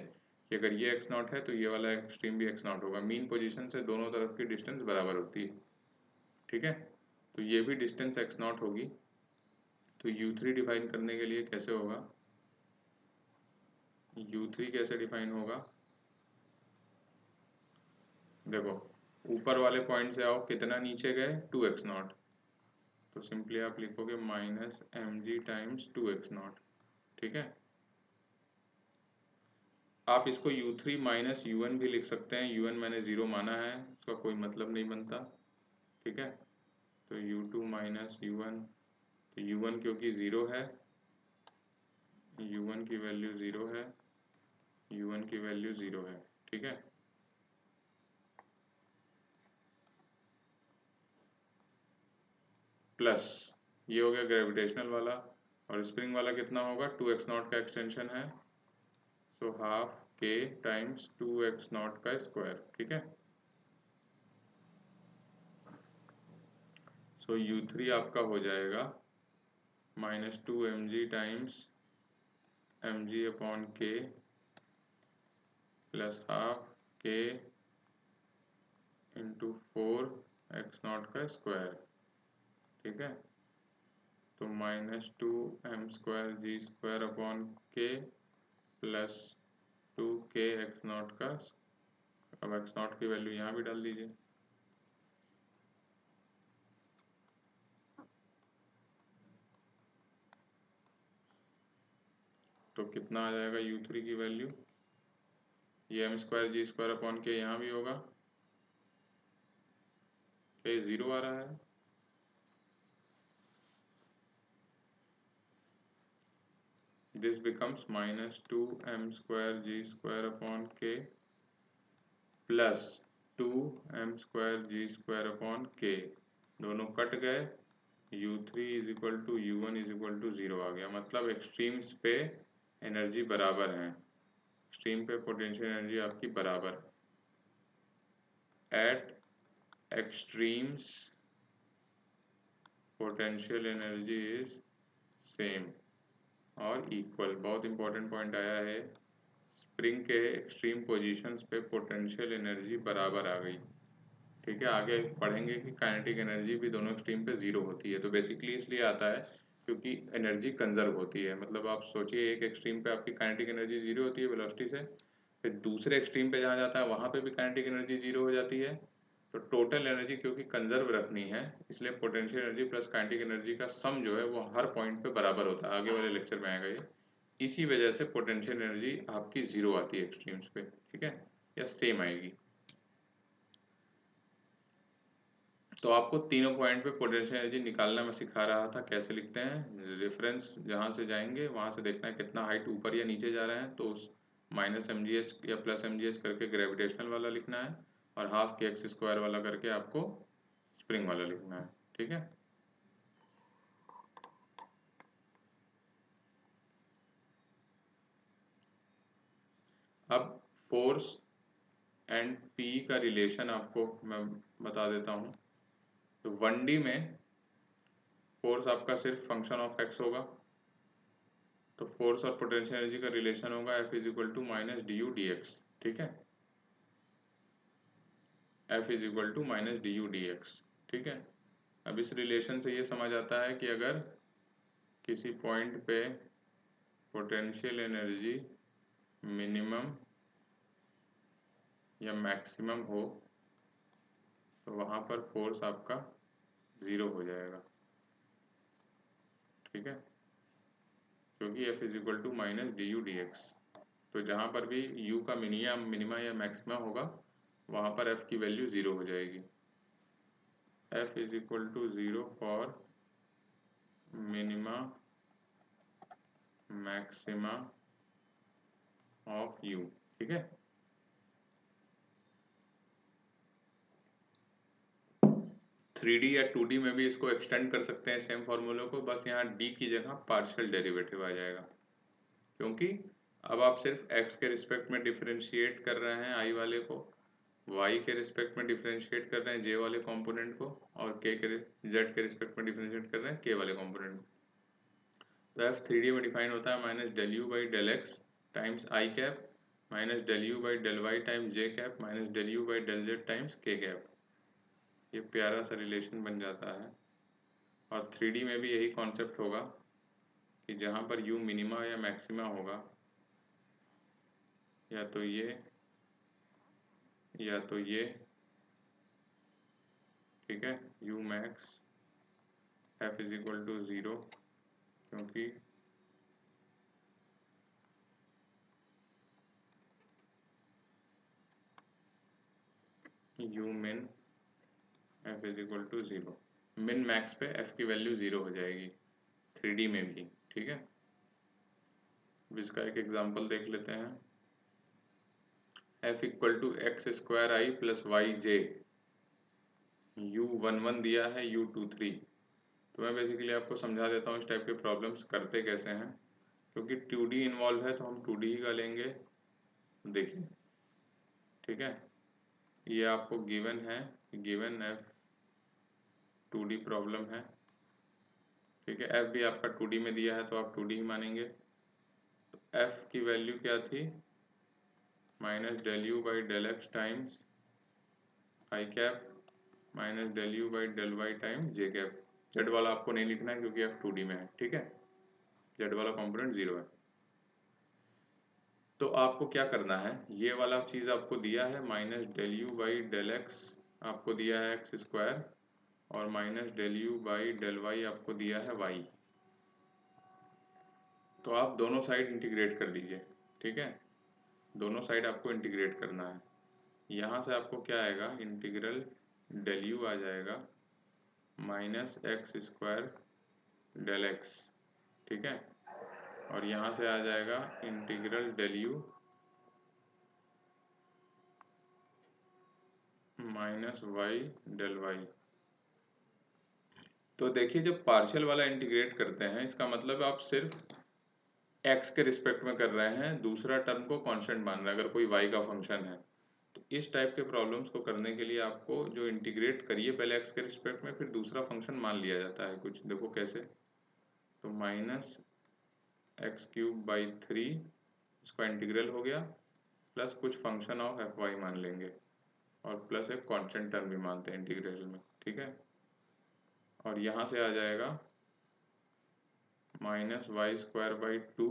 कि अगर ये एक्स नॉट है तो ये वाला एक्सट्रीम भी एक्स नॉट होगा। मीन पोजीशन से दोनों तरफ की डिस्टेंस बराबर होती है, ठीक है। तो ये भी डिस्टेंस एक्स नॉट होगी। तो U3 डिफाइन करने के लिए कैसे होगा, U3 कैसे डिफाइन होगा, देखो ऊपर वाले पॉइंट से आओ, कितना नीचे गए 2x नॉट, तो सिंपली आप लिखोगे minus M G times 2x nought, ठीक है। आप इसको U3 माइनस U1 भी लिख सकते हैं। U1 मैंने 0 माना है, उसका कोई मतलब नहीं बनता, ठीक है। तो U2 माइनस U1, तो U1 क्योंकि 0 है, U1 की वैल्यू 0 है, U1 की वैल्यू 0 है, ठीक है। प्लस ये हो गया ग्रेविटेशनल वाला, और स्प्रिंग वाला कितना होगा 2x नॉट का एक्सटेंशन है, सो हाफ के टाइम्स 2x नॉट का स्क्वायर, ठीक है। सो U3 आपका हो जाएगा minus 2 mg times mg upon K plus half के इंटू 4x नॉट का स्क्वायर, ठीक है। तो minus 2m² g² upon K plus 2k(x0) का, अब x0 की वैल्यू यहाँ भी डाल दीजिए, तो कितना आ जाएगा U3 की वैल्यू, ये m²g² अपॉन के यहाँ भी होगा, के 0 आ रहा है, this becomes minus 2m²g² upon K plus 2m²g² upon K, दोनों कट गए, U3 is equal to U1 is equal to 0 आ गया। मतलब एक्सट्रीम्स पे एनर्जी बराबर है, एक्सट्रीम पे पोटेंशियल एनर्जी आपकी बराबर, at extremes potential energy is same और इक्वल। बहुत इंपॉर्टेंट पॉइंट आया है, स्प्रिंग के एक्सट्रीम पोजीशंस पे पोटेंशियल एनर्जी बराबर आ गई, ठीक है। आगे पढ़ेंगे कि काइनेटिक एनर्जी भी दोनों एक्सट्रीम पे 0 होती है। तो बेसिकली इसलिए आता है क्योंकि एनर्जी कंजर्व होती है। मतलब आप सोचिए एक एक्सट्रीम पे आपकी काइनेटिक एनर्जी 0 होती है वेलोसिटी से, फिर दूसरे एक्सट्रीम पे जहाँ जाता है वहाँ पे भी काइनेटिक एनर्जी 0 हो जाती है। तो टोटल एनर्जी क्योंकि कंजर्व रखनी है, इसलिए potential energy plus kinetic energy का सम जो है वो हर पॉइंट पे बराबर होता है। आगे वाले लेक्चर में आएगा ये। इसी वजह से पोटेंशियल एनर्जी आपकी 0 आती है एक्सट्रीम्स पे, ठीक है, या सेम आएगी। तो आपको तीनों पॉइंट पे पोटेंशियल एनर्जी निकालना मैं सिखा रहा था, कैसे लिखते हैं। रेफरेंस जहाँ से जाएंगे वहाँ से देखना है कितना हाइट ऊपर या नीचे जा रहे हैं, तो उस माइनस mgh या प्लस mgh करके ग्रेविटेशनल वाला लिखना है, और हाफ के x² वाला करके आपको स्प्रिंग वाला लिखना है, ठीक है। अब फोर्स एंड P का रिलेशन आपको मैं बता देता हूँ। तो 1D में फोर्स आपका सिर्फ फंक्शन ऑफ x होगा, तो फोर्स और पोटेंशियल एनर्जी का रिलेशन होगा F is equal to minus D U D X, ठीक है। F is equal to minus D U D X, ठीक है। अब इस रिलेशन से ये समझ आता है कि अगर किसी पॉइंट पे पोटेंशियल एनर्जी मिनिमम या मैक्सिमम हो तो वहाँ पर फोर्स आपका 0 हो जाएगा, ठीक है, क्योंकि F is equal to minus D U D X. तो जहाँ पर भी u का मिनिमा या मैक्सिमा होगा वहाँ पर F की वैल्यू 0 हो जाएगी। F is equal to 0 for minima maxima of u, ठीक है। 3D या 2D में भी इसको एक्सटेंड कर सकते हैं सेम फार्मूले को, बस यहाँ d की जगह पार्शियल डेरिवेटिव आ जाएगा, क्योंकि अब आप सिर्फ x के रिस्पेक्ट में डिफरेंशिएट कर रहे हैं i वाले को, y के रिस्पेक्ट में डिफरेंशिएट कर रहे हैं j वाले कंपोनेंट को, और z के रिस्पेक्ट में डिफरेंशिएट कर रहे हैं k वाले कंपोनेंट को। तो f 3D में डिफाइन होता है minus del you by del x times I cap minus del you by del Y times J cap minus del you by del Z times K cap. ये प्यारा सा relation बन जाता है। और 3D में भी यही कॉन्सेप्ट होगा कि जहाँ पर u मिनिमा या मैक्सिमा होगा, या तो ये या तो ये, ठीक है, u max f is equal to 0, क्योंकि u मिन f is equal to 0। Min max पे f की वैल्यू 0 हो जाएगी 3D में भी, ठीक है। अब इसका एक एग्जांपल देख लेते हैं। f equal to X square I plus Y J, u11 दिया है u23। तो मैं बेसिकली आपको समझा देता हूँ इस टाइप के प्रॉब्लम्स करते कैसे हैं, क्योंकि 2D इन्वॉल्व है तो हम 2D ही का लेंगे। देखिए, ठीक है, ये आपको गिवन है, गिवन f 2D प्रॉब्लम है, ठीक है। f भी आपका 2D में दिया है तो आप 2D ही मानेंगे। तो f की वैल्यू क्या थी, minus del you by del x times I cap minus del you by del Y times J cap. Z वाला आपको नहीं लिखना है क्योंकि f 2D में है, ठीक है, जेड वाला कंपोनेंट 0 है। तो आपको क्या करना है, ये वाला चीज़ आपको दिया है minus del you by del X, आपको दिया है एक्स स्क्वायर, और minus del you by del Y आपको दिया है वाई। तो आप दोनों साइड इंटीग्रेट कर दीजिए, ठीक है, दोनों साइड आपको इंटीग्रेट करना है। यहाँ से आपको क्या आएगा, इंटीग्रल डेल यू आ जाएगा minus X square del x, ठीक है, और यहाँ से आ जाएगा integral del U minus Y del Y. तो देखिए, जब पार्शियल वाला इंटीग्रेट करते हैं इसका मतलब आप सिर्फ x के रिस्पेक्ट में कर रहे हैं, दूसरा टर्म को कांस्टेंट मान रहे हैं, अगर कोई y का फंक्शन है। तो इस टाइप के प्रॉब्लम्स को करने के लिए आपको जो इंटीग्रेट करिए पहले x के रिस्पेक्ट में, फिर दूसरा फंक्शन मान लिया जाता है कुछ, देखो कैसे। तो माइनस एक्स क्यूब बाई 3 इसका इंटीग्रल हो गया, प्लस कुछ फंक्शन ऑफ एफ वाई मान लेंगे, और प्लस एक कांस्टेंट टर्म भी मानते हैं इंटीग्रल में, ठीक है। और यहाँ से आ जाएगा minus Y square by 2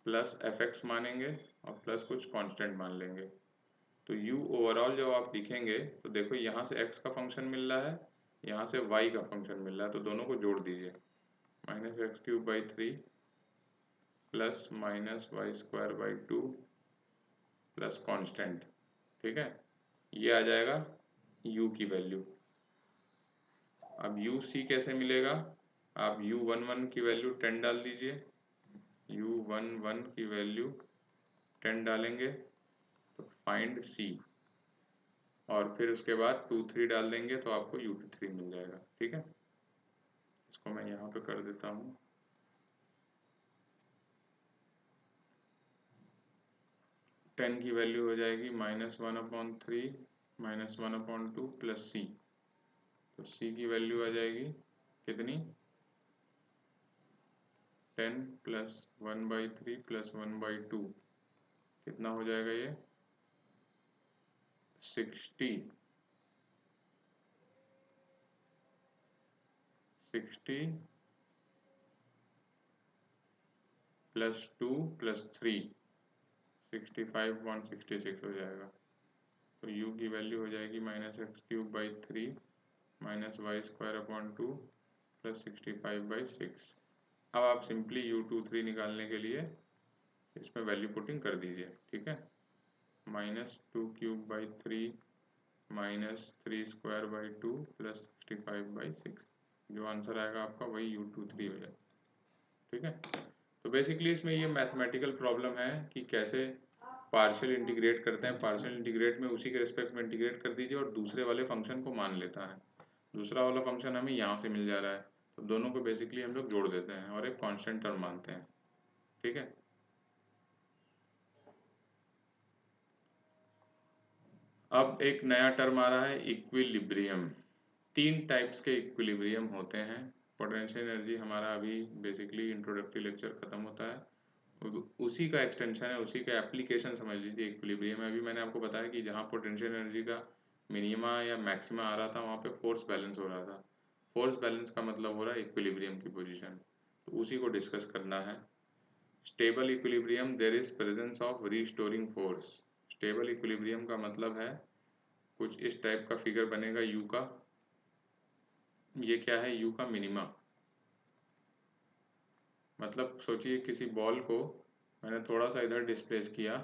plus F X मानेंगे, और प्लस कुछ कांस्टेंट मान लेंगे। तो u ओवरऑल जब आप लिखेंगे तो देखो यहाँ से x का फंक्शन मिल रहा है, यहाँ से y का फंक्शन मिल रहा है, तो दोनों को जोड़ दीजिए, minus X cube by 3 plus minus Y square by 2 plus constant, ठीक है, ये आ जाएगा u की वैल्यू। अब uc कैसे मिलेगा, आप u11 की वैल्यू 10 डाल दीजिए, u11 की वैल्यू 10 डालेंगे तो फाइंड c, और फिर उसके बाद 2 3 डाल देंगे तो आपको u3 मिल जाएगा, ठीक है। इसको मैं यहाँ पे कर देता हूँ, टेन की वैल्यू हो जाएगी -1/3 -1/2 प्लस c। तो c की वैल्यू आ जाएगी कितनी, 10 प्लस 1/3 प्लस 1/2, कितना हो जाएगा ये 60 प्लस 2 प्लस 3 65.66 हो जाएगा। तो u की वैल्यू हो जाएगी -x³/3 -y² 2 + 65/6। अब आप सिंपली u23 निकालने के लिए इसमें वैल्यू पुटिंग कर दीजिए, ठीक है। -2³/3 -3² 2 + 65/6, जो आंसर आएगा आपका वही u23 हो जाएगा, ठीक है। तो बेसिकली इसमें ये मैथमेटिकल प्रॉब्लम है कि कैसे पार्शियल इंटीग्रेट करते हैं। पार्शियल इंटीग्रेट में उसी के रिस्पेक्ट में इंटीग्रेट कर दीजिए और दूसरे वाले फंक्शन को मान लेता है। दूसरा वाला फंक्शन हमें यहाँ से मिल जा रहा है, तो दोनों को बेसिकली हम लोग जोड़ देते हैं और एक कांस्टेंट टर्म मानते हैं, ठीक है। अब एक नया टर्म आ रहा है इक्विलिब्रियम। 3 टाइप्स के इक्विलिब्रियम होते हैं। पोटेंशियल एनर्जी हमारा अभी बेसिकली इंट्रोडक्टरी लेक्चर खत्म होता है, उसी का एक्सटेंशन है, उसी का एप्लीकेशन समझ लीजिए इक्विलिब्रियम में। अभी मैंने आपको बताया कि जहाँ पोटेंशियल एनर्जी का मिनिमा या मैक्सिमा आ रहा था वहाँ पे फोर्स बैलेंस हो रहा था। फोर्स बैलेंस का मतलब हो रहा है इक्विलिब्रियम की पोजीशन, तो उसी को डिस्कस करना है। Stable equilibrium there is presence of restoring force. Stable equilibrium का मतलब है कुछ इस टाइप का फिगर बनेगा u का। ये क्या है? u का मिनिमा। मतलब सोचिए किसी बॉल को मैंने थोड़ा सा इधर डिस्प्लेस किया,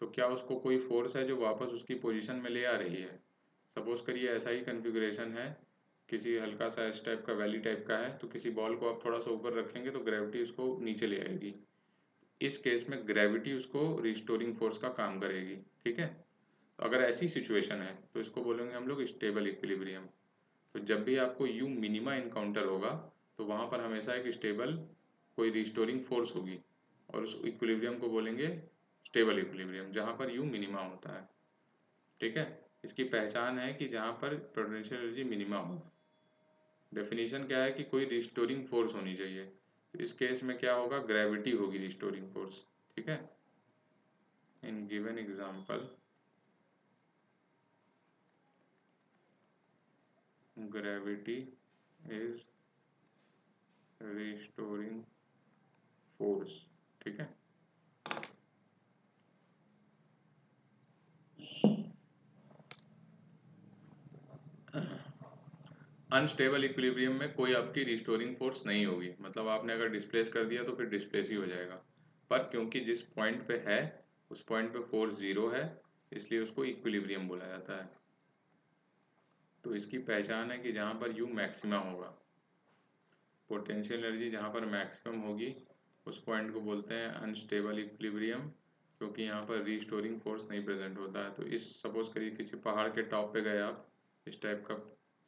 तो क्या उसको कोई फोर्स है जो वापस उसकी पोजीशन में ले आ रही है? सपोज करिए ऐसा ही कन्फिग्रेशन है, किसी हल्का सा इस टाइप का वैली टाइप का है, तो किसी बॉल को आप थोड़ा सा ऊपर रखेंगे तो ग्रेविटी उसको नीचे ले आएगी। इस केस में ग्रेविटी उसको रिस्टोरिंग फोर्स का काम करेगी, ठीक है। तो अगर ऐसी सिचुएशन है तो इसको बोलेंगे हम लोग स्टेबल इक्विलिब्रियम। तो जब भी आपको यू मिनिमा इनकाउंटर होगा तो वहाँ पर हमेशा एक स्टेबल कोई रिस्टोरिंग फोर्स होगी और उस इक्विलिब्रियम को बोलेंगे स्टेबल इक्विलिब्रियम, जहाँ पर यू मिनिमा होता है, ठीक है। इसकी पहचान है कि जहाँ पर पोटेंशियल एनर्जी मिनिमा हो। डेफिनेशन क्या है कि कोई रिस्टोरिंग फोर्स होनी चाहिए। तो इस केस में क्या होगा? ग्रेविटी होगी रिस्टोरिंग फोर्स, ठीक है। In given example gravity is restoring force, ठीक है। अनस्टेबल इक्विलिब्रियम में कोई आपकी रिस्टोरिंग फोर्स नहीं होगी, मतलब आपने अगर डिस्प्लेस कर दिया तो फिर डिस्प्लेस ही हो जाएगा। पर क्योंकि जिस पॉइंट पे है उस पॉइंट पे फोर्स जीरो है, इसलिए उसको इक्विलिब्रियम बोला जाता है। तो इसकी पहचान है कि जहाँ पर यू मैक्सिमा होगा, पोटेंशियल एनर्जी जहाँ पर मैक्सिमम होगी उस पॉइंट को बोलते हैं अनस्टेबल इक्विलिब्रियम, क्योंकि यहाँ पर रिस्टोरिंग फोर्स नहीं प्रेजेंट होता है। तो इस सपोज करिए किसी पहाड़ के टॉप पे गए आप, इस टाइप का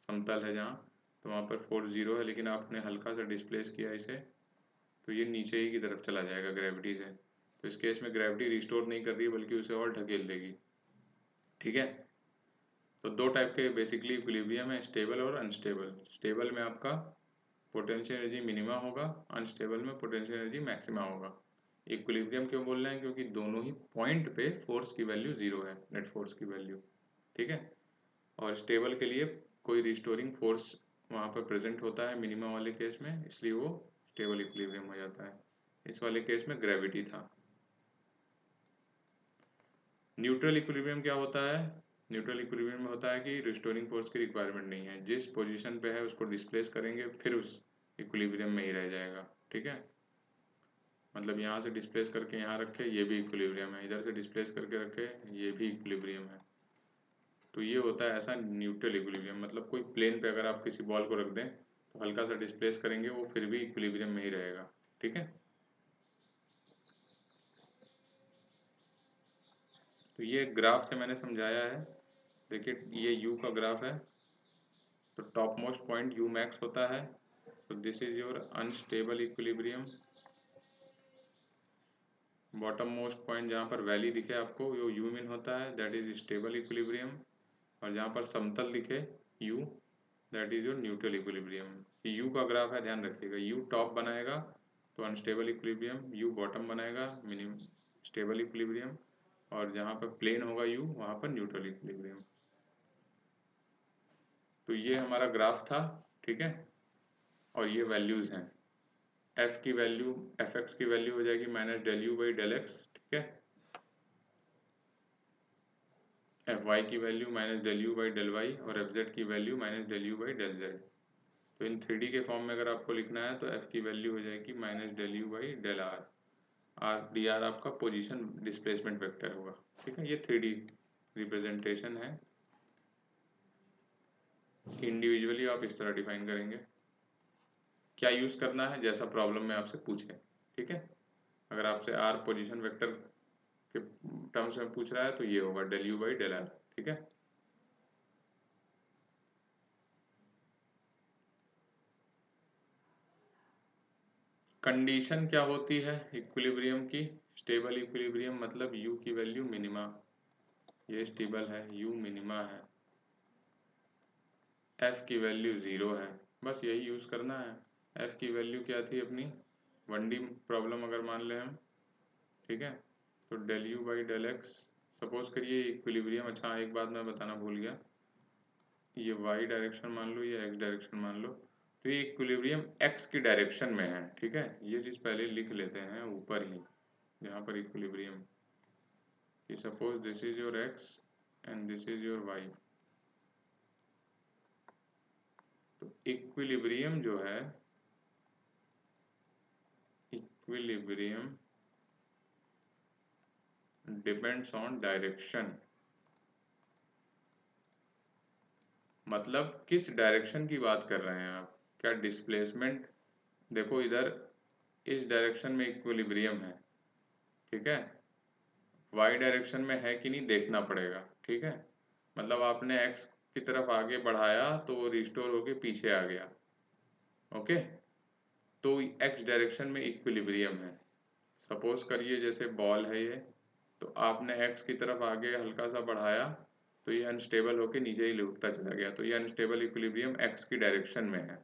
समतल है जहाँ, तो वहाँ पर फोर्स जीरो है, लेकिन आपने हल्का सा डिस्प्लेस किया इसे, तो ये नीचे ही की तरफ चला जाएगा ग्रेविटी से। तो इस केस में ग्रेविटी रिस्टोर नहीं कर रही है बल्कि उसे और ढकेल देगी, ठीक है। तो दो टाइप के बेसिकली इक्विलिब्रियम है, स्टेबल और अनस्टेबल। स्टेबल में आपका पोटेंशियल एनर्जी मिनिमा होगा, अनस्टेबल में पोटेंशियल एनर्जी मैक्सिमा होगा। इक्विलिब्रियम क्यों बोल रहे हैं? क्योंकि दोनों ही पॉइंट पे फोर्स की वैल्यू जीरो है, नेट फोर्स की वैल्यू, ठीक है। और स्टेबल के लिए कोई रिस्टोरिंग फोर्स वहाँ पर प्रेजेंट होता है मिनिमा वाले केस में, इसलिए वो स्टेबल इक्विलिब्रियम हो जाता है। इस वाले केस में ग्रेविटी था। न्यूट्रल इक्विलिब्रियम क्या होता है? न्यूट्रल इक्विलिब्रियम में होता है कि रिस्टोरिंग फोर्स की रिक्वायरमेंट नहीं है, जिस पोजीशन पे है उसको डिस्प्लेस करेंगे फिर उस इक्विलिब्रियम में ही रह जाएगा, ठीक है। मतलब यहाँ से डिस्प्लेस करके यहाँ रखे, ये भी इक्विलिब्रियम है, इधर से डिस्प्लेस करके रखे, ये भी इक्विलिब्रियम है। तो ये होता है ऐसा न्यूट्रल इक्विलिब्रियम। मतलब कोई प्लेन पे अगर आप किसी बॉल को रख दें तो हल्का सा डिस्प्लेस करेंगे वो फिर भी इक्विलिब्रियम में ही रहेगा, ठीक है। तो ये ग्राफ से मैंने समझाया है। देखिए ये यू का ग्राफ है, तो top most point you max होता है, तो this is your unstable equilibrium. Bottom most point जहाँ पर वैली दिखे आपको वो यू मिन होता है, दैट इज स्टेबल इक्विलिब्रियम। और जहाँ पर समतल दिखे you, that is your neutral equilibrium. You का ग्राफ है, ध्यान रखिएगा। यू टॉप बनाएगा तो अनस्टेबल इक्विलिब्रियम, यू बॉटम बनाएगा मिनिमम स्टेबल इक्विलिब्रियम, और जहाँ पर प्लेन होगा यू वहाँ पर न्यूट्रल इक्विलिब्रियम। तो ये हमारा ग्राफ था, ठीक है। और ये वैल्यूज हैं। एफ की वैल्यू, एफ एक्स की वैल्यू हो जाएगी -del u/del x, ठीक है। एफ वाई की value minus del you by del Y और एफ जेड की value minus del you by del Z. तो इन 3D के फॉर्म में अगर आपको लिखना है तो एफ की वैल्यू हो जाएगी minus del you by del R. R D R आपका पोजीशन डिस्प्लेसमेंट वेक्टर होगा। ठीक है, ये 3D रिप्रेजेंटेशन है। इंडिविजुअली आप इस तरह डिफाइन करेंगे। क्या यूज़ करना है जैसा प्रॉब्लम में आपसे पूछे। ठीक है, अगर आपसे आर पोजीशन वेक्टर के टर्म्स में पूछ रहा है तो ये होगा del you by del are. ठीक है, कंडीशन क्या होती है इक्विलिब्रियम की। स्टेबल इक्विलिब्रियम मतलब यू की वैल्यू मिनिमा, ये स्टेबल है, यू मिनिमा है, एफ की वैल्यू ज़ीरो है, बस यही यूज़ करना है। एफ की वैल्यू क्या थी अपनी 1D प्रॉब्लम अगर मान लें हम। ठीक है, तो del you by del X, suppose करिए इक्विलिब्रियम। अच्छा, एक बात मैं बताना भूल गया, ये वाई डायरेक्शन मान लो, ये एक्स डायरेक्शन मान लो, तो ये इक्विलिब्रियम एक्स की डायरेक्शन में है। ठीक है, ये चीज़ पहले लिख लेते हैं ऊपर ही, यहाँ पर इक्विलिब्रियम कि suppose this is your x and this is your y. तो इक्विलिब्रियम जो है, इक्विलिब्रियम डिपेंड्स ऑन डायरेक्शन। मतलब किस डायरेक्शन की बात कर रहे हैं आप, क्या डिस्प्लेसमेंट। देखो इधर इस डायरेक्शन में इक्विलिब्रियम है। ठीक है, वाई डायरेक्शन में है कि नहीं देखना पड़ेगा। ठीक है, मतलब आपने एक्स की तरफ आगे बढ़ाया तो वो रिस्टोर होके पीछे आ गया। ओके, तो एक्स डायरेक्शन में इक्विलिब्रियम है। सपोज करिए जैसे बॉल है ये, तो आपने एक्स की तरफ आगे हल्का सा बढ़ाया तो ये अनस्टेबल होके नीचे ही लुढ़कता चला गया, तो ये अनस्टेबल इक्विलिब्रियम एक्स की डायरेक्शन में है।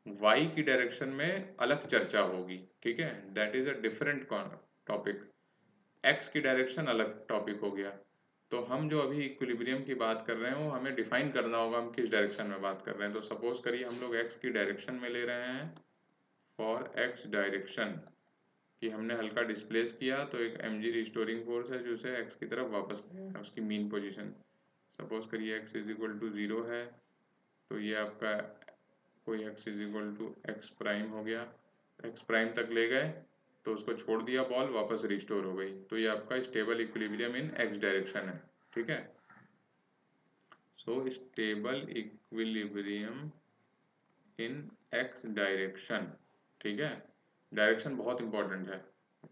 वाई की डायरेक्शन में अलग चर्चा होगी। ठीक है, that is a different topic. X की डायरेक्शन अलग टॉपिक हो गया। तो हम जो अभी इक्विलिब्रियम की बात कर रहे हैं वो हमें डिफाइन करना होगा हम किस डायरेक्शन में बात कर रहे हैं। तो सपोज करिए हम लोग एक्स की डायरेक्शन में ले रहे हैं, फॉर एक्स डायरेक्शन कि हमने हल्का डिस्प्लेस किया तो एक mg रिस्टोरिंग फोर्स है जो उसे एक्स की तरफ वापस ले आया उसकी मीन पोजीशन। सपोज करिए एक्स इज इक्वल टू 0 है, तो ये आपका कोई x is equal to x prime हो गया, एक्स प्राइम तक ले गए तो उसको छोड़ दिया, बॉल वापस रिस्टोर हो गई, तो ये आपका स्टेबल इक्विलिब्रियम इन एक्स डायरेक्शन है। ठीक है, सो स्टेबल इक्विलिब्रियम इन एक्स डायरेक्शन। ठीक है, डायरेक्शन बहुत इंपॉर्टेंट है।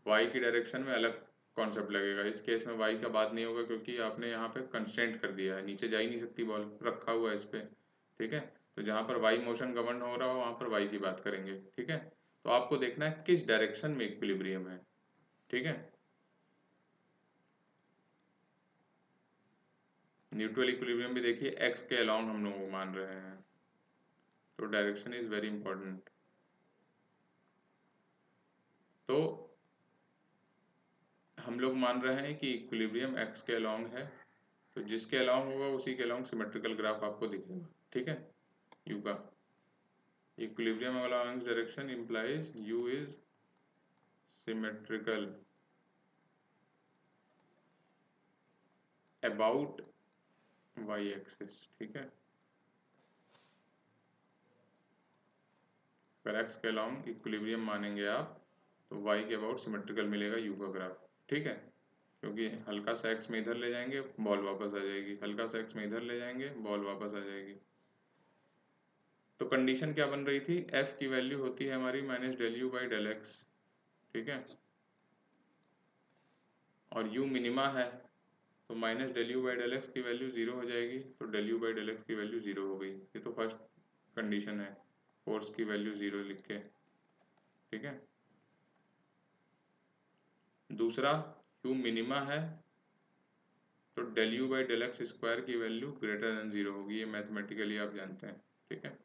वाई की डायरेक्शन में अलग कॉन्सेप्ट लगेगा, इस केस में वाई का बात नहीं होगा क्योंकि आपने यहाँ पे कंस्ट्रेंट कर दिया है, नीचे जा ही नहीं सकती बॉल, रखा हुआ है इस पे। ठीक है, तो जहाँ पर वाई मोशन गवर्न हो रहा हो वहाँ पर वाई की बात करेंगे। ठीक है, तो आपको देखना है किस डायरेक्शन में इक्विलिब्रियम है। ठीक है, न्यूट्रल इक्विलिब्रियम भी देखिए एक्स के अलोंग हम लोग मान रहे हैं, तो डायरेक्शन इज वेरी इंपॉर्टेंट। तो हम लोग मान रहे हैं कि इक्विलिब्रियम एक्स के अलोंग है, तो जिसके अलोंग होगा उसी के अलोंग सिमेट्रिकल ग्राफ आपको दिखेगा। ठीक है, यू का equilibrium along direction implies u is symmetrical about y axis. ठीक है, अगर एक्स के अलोंग इक्विलिब्रियम मानेंगे आप तो वाई के अबाउट सिमेट्रिकल मिलेगा यू का ग्राफ। ठीक है, क्योंकि हल्का सा एक्स में इधर ले जाएंगे बॉल वापस आ जाएगी, हल्का सा एक्स में इधर ले जाएंगे बॉल वापस आ जाएगी। तो कंडीशन क्या बन रही थी, एफ की वैल्यू होती है हमारी minus del you by del x. ठीक है, और यू मिनिमा है तो minus del you by del x की वैल्यू जीरो हो जाएगी, तो del you by del x की वैल्यू जीरो हो गई। ये तो फर्स्ट कंडीशन है, फोर्स की वैल्यू जीरो लिख के। ठीक है, दूसरा यू मिनिमा है तो del you by del x square की वैल्यू ग्रेटर देन जीरो होगी, ये मैथमेटिकली आप जानते हैं। ठीक है,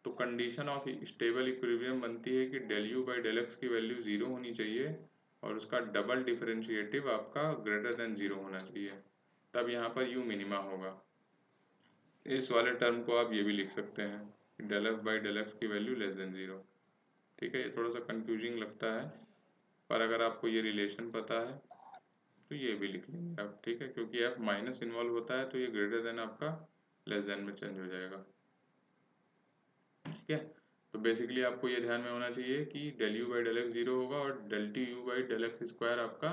तो कंडीशन ऑफ स्टेबल इक्विलिब्रियम बनती है कि del you by del x की वैल्यू जीरो होनी चाहिए और उसका डबल डिफरेंशिएटिव आपका ग्रेटर देन जीरो होना चाहिए, तब यहाँ पर यू मिनिमा होगा। इस वाले टर्म को आप ये भी लिख सकते हैं कि del f by del x की वैल्यू लेस देन जीरो। ठीक है, ये थोड़ा सा कंफ्यूजिंग लगता है, पर अगर आपको ये रिलेशन पता है तो ये भी लिख लेंगे आप, ठीक है, क्योंकि एफ माइनस इन्वॉल्व होता है तो ये ग्रेटर देन आपका लेस देन में चेंज हो जाएगा, ठीक है। तो बेसिकली आपको ये ध्यान में होना चाहिए कि del you by del x zero होगा और del t u by del x square आपका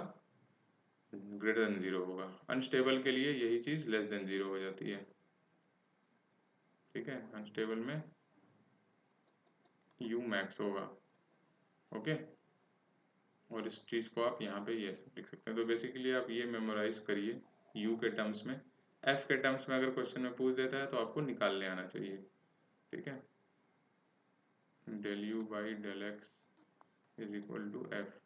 ग्रेटर देन जीरो होगा। अनस्टेबल के लिए यही चीज़ लेस देन जीरो हो जाती है, ठीक है, अनस्टेबल में यू मैक्स होगा, ओके। और इस चीज़ को आप यहाँ पे ये लिख सकते हैं। तो बेसिकली आप ये मेमोराइज करिए यू के टर्म्स में, एफ के टर्म्स में अगर क्वेश्चन में पूछ देता है तो आपको निकालने आना चाहिए, ठीक है। Del you by del x is equal to f.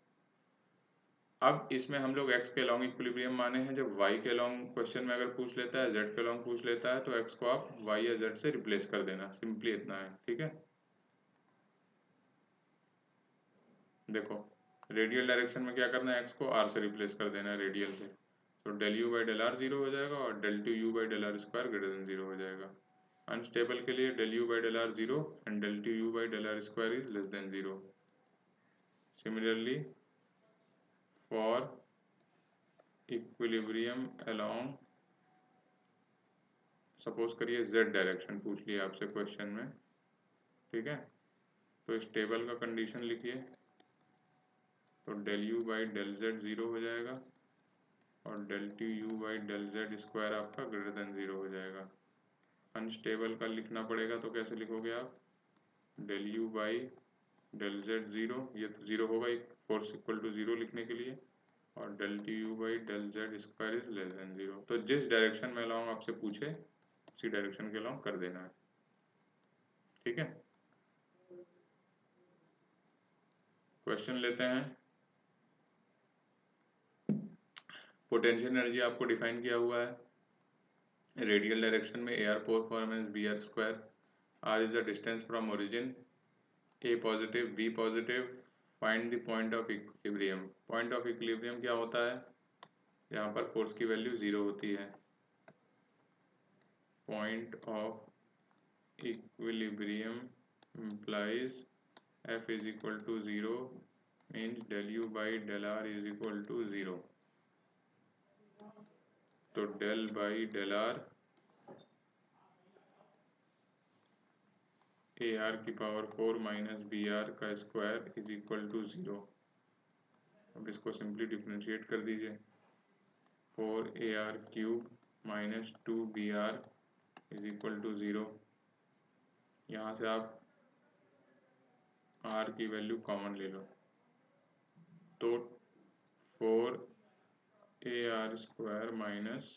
अब इसमें हम लोग x के लॉन्ग इक्विलिब्रियम माने हैं। जब y के लॉन्ग क्वेश्चन में अगर पूछ लेता है, z के लॉन्ग पूछ लेता है, तो x को आप y या z से रिप्लेस कर देना, सिंपली इतना है, ठीक है। देखो रेडियल डायरेक्शन में क्या करना है, x को r से रिप्लेस कर देना है रेडियल से, तो del you by del r zero हो जाएगा और del two you by del r square greater than zero हो जाएगा। अनस्टेबल के लिए del you by del r zero and del two you by del r square is less than zero. Similarly for equilibrium along, suppose करिए z direction पूछ लिया आपसे question में, ठीक है, तो इस टेबल का कंडीशन लिखिए, तो del you by del z zero हो जाएगा और del t u by del z square आपका ग्रेटर देन जीरो हो जाएगा। अनस्टेबल का लिखना पड़ेगा, तो कैसे लिखोगे आप, del you by del z zero, ये तो जीरो होगा एक फोर्स इक्वल टू जीरो लिखने के लिए, और del t u by del z square is less than zero. तो जिस डायरेक्शन में अलॉन्ग आपसे पूछे उसी डायरेक्शन के अलॉन्ग कर देना है, ठीक है। क्वेश्चन लेते हैं। पोटेंशियल एनर्जी आपको डिफाइन किया हुआ है रेडियल डायरेक्शन में, a r performance b r square, r is the distance from origin, a positive b positive, find the point of equilibrium. Point of equilibrium क्या होता है, यहाँ पर फोर्स की वैल्यू जीरो होती है। Point of equilibrium implies f is equal to 0 means del u by del r is equal to 0। तो del by del r a r की पावर 4 माइनस बी आर का स्क्वायर इज इक्वल टू 0। अब इसको simply differentiate कर दीजिए, 4 a r cube minus 2 b r is equal to 0। यहाँ से आप आर की वैल्यू कॉमन ले लो, तो 4 a r square minus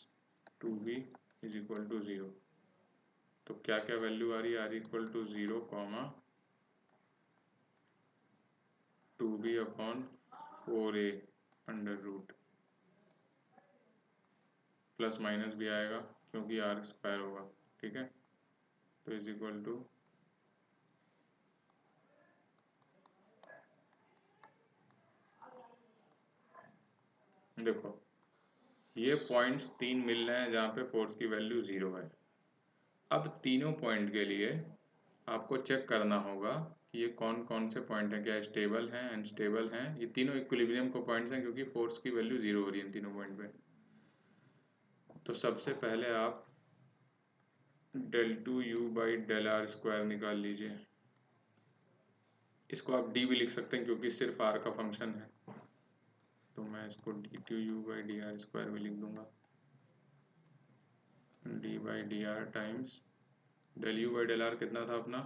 2b is equal to 0। तो क्या क्या वैल्यू आ रही है, r equal to 0 comma 2b upon 4a under root, plus minus भी आएगा क्योंकि आर स्क्वायर होगा, ठीक है। तो इज इक्वल टू देखो ये पॉइंट्स तीन मिल रहे हैं जहाँ पे फोर्स की वैल्यू जीरो है। अब तीनों पॉइंट के लिए आपको चेक करना होगा कि ये कौन कौन से पॉइंट हैं, क्या स्टेबल हैं अनस्टेबल हैं। ये तीनों इक्विलिब्रियम को पॉइंट्स हैं क्योंकि फोर्स की वैल्यू जीरो हो रही है इन तीनों पॉइंट पे। तो सबसे पहले आप del two you by del r square निकाल लीजिए। इसको आप डी भी लिख सकते हैं क्योंकि सिर्फ आर का फंक्शन है, तो मैं इसको d two you by d r square भी लिख दूंगा, d by d r times del you by del r कितना था अपना,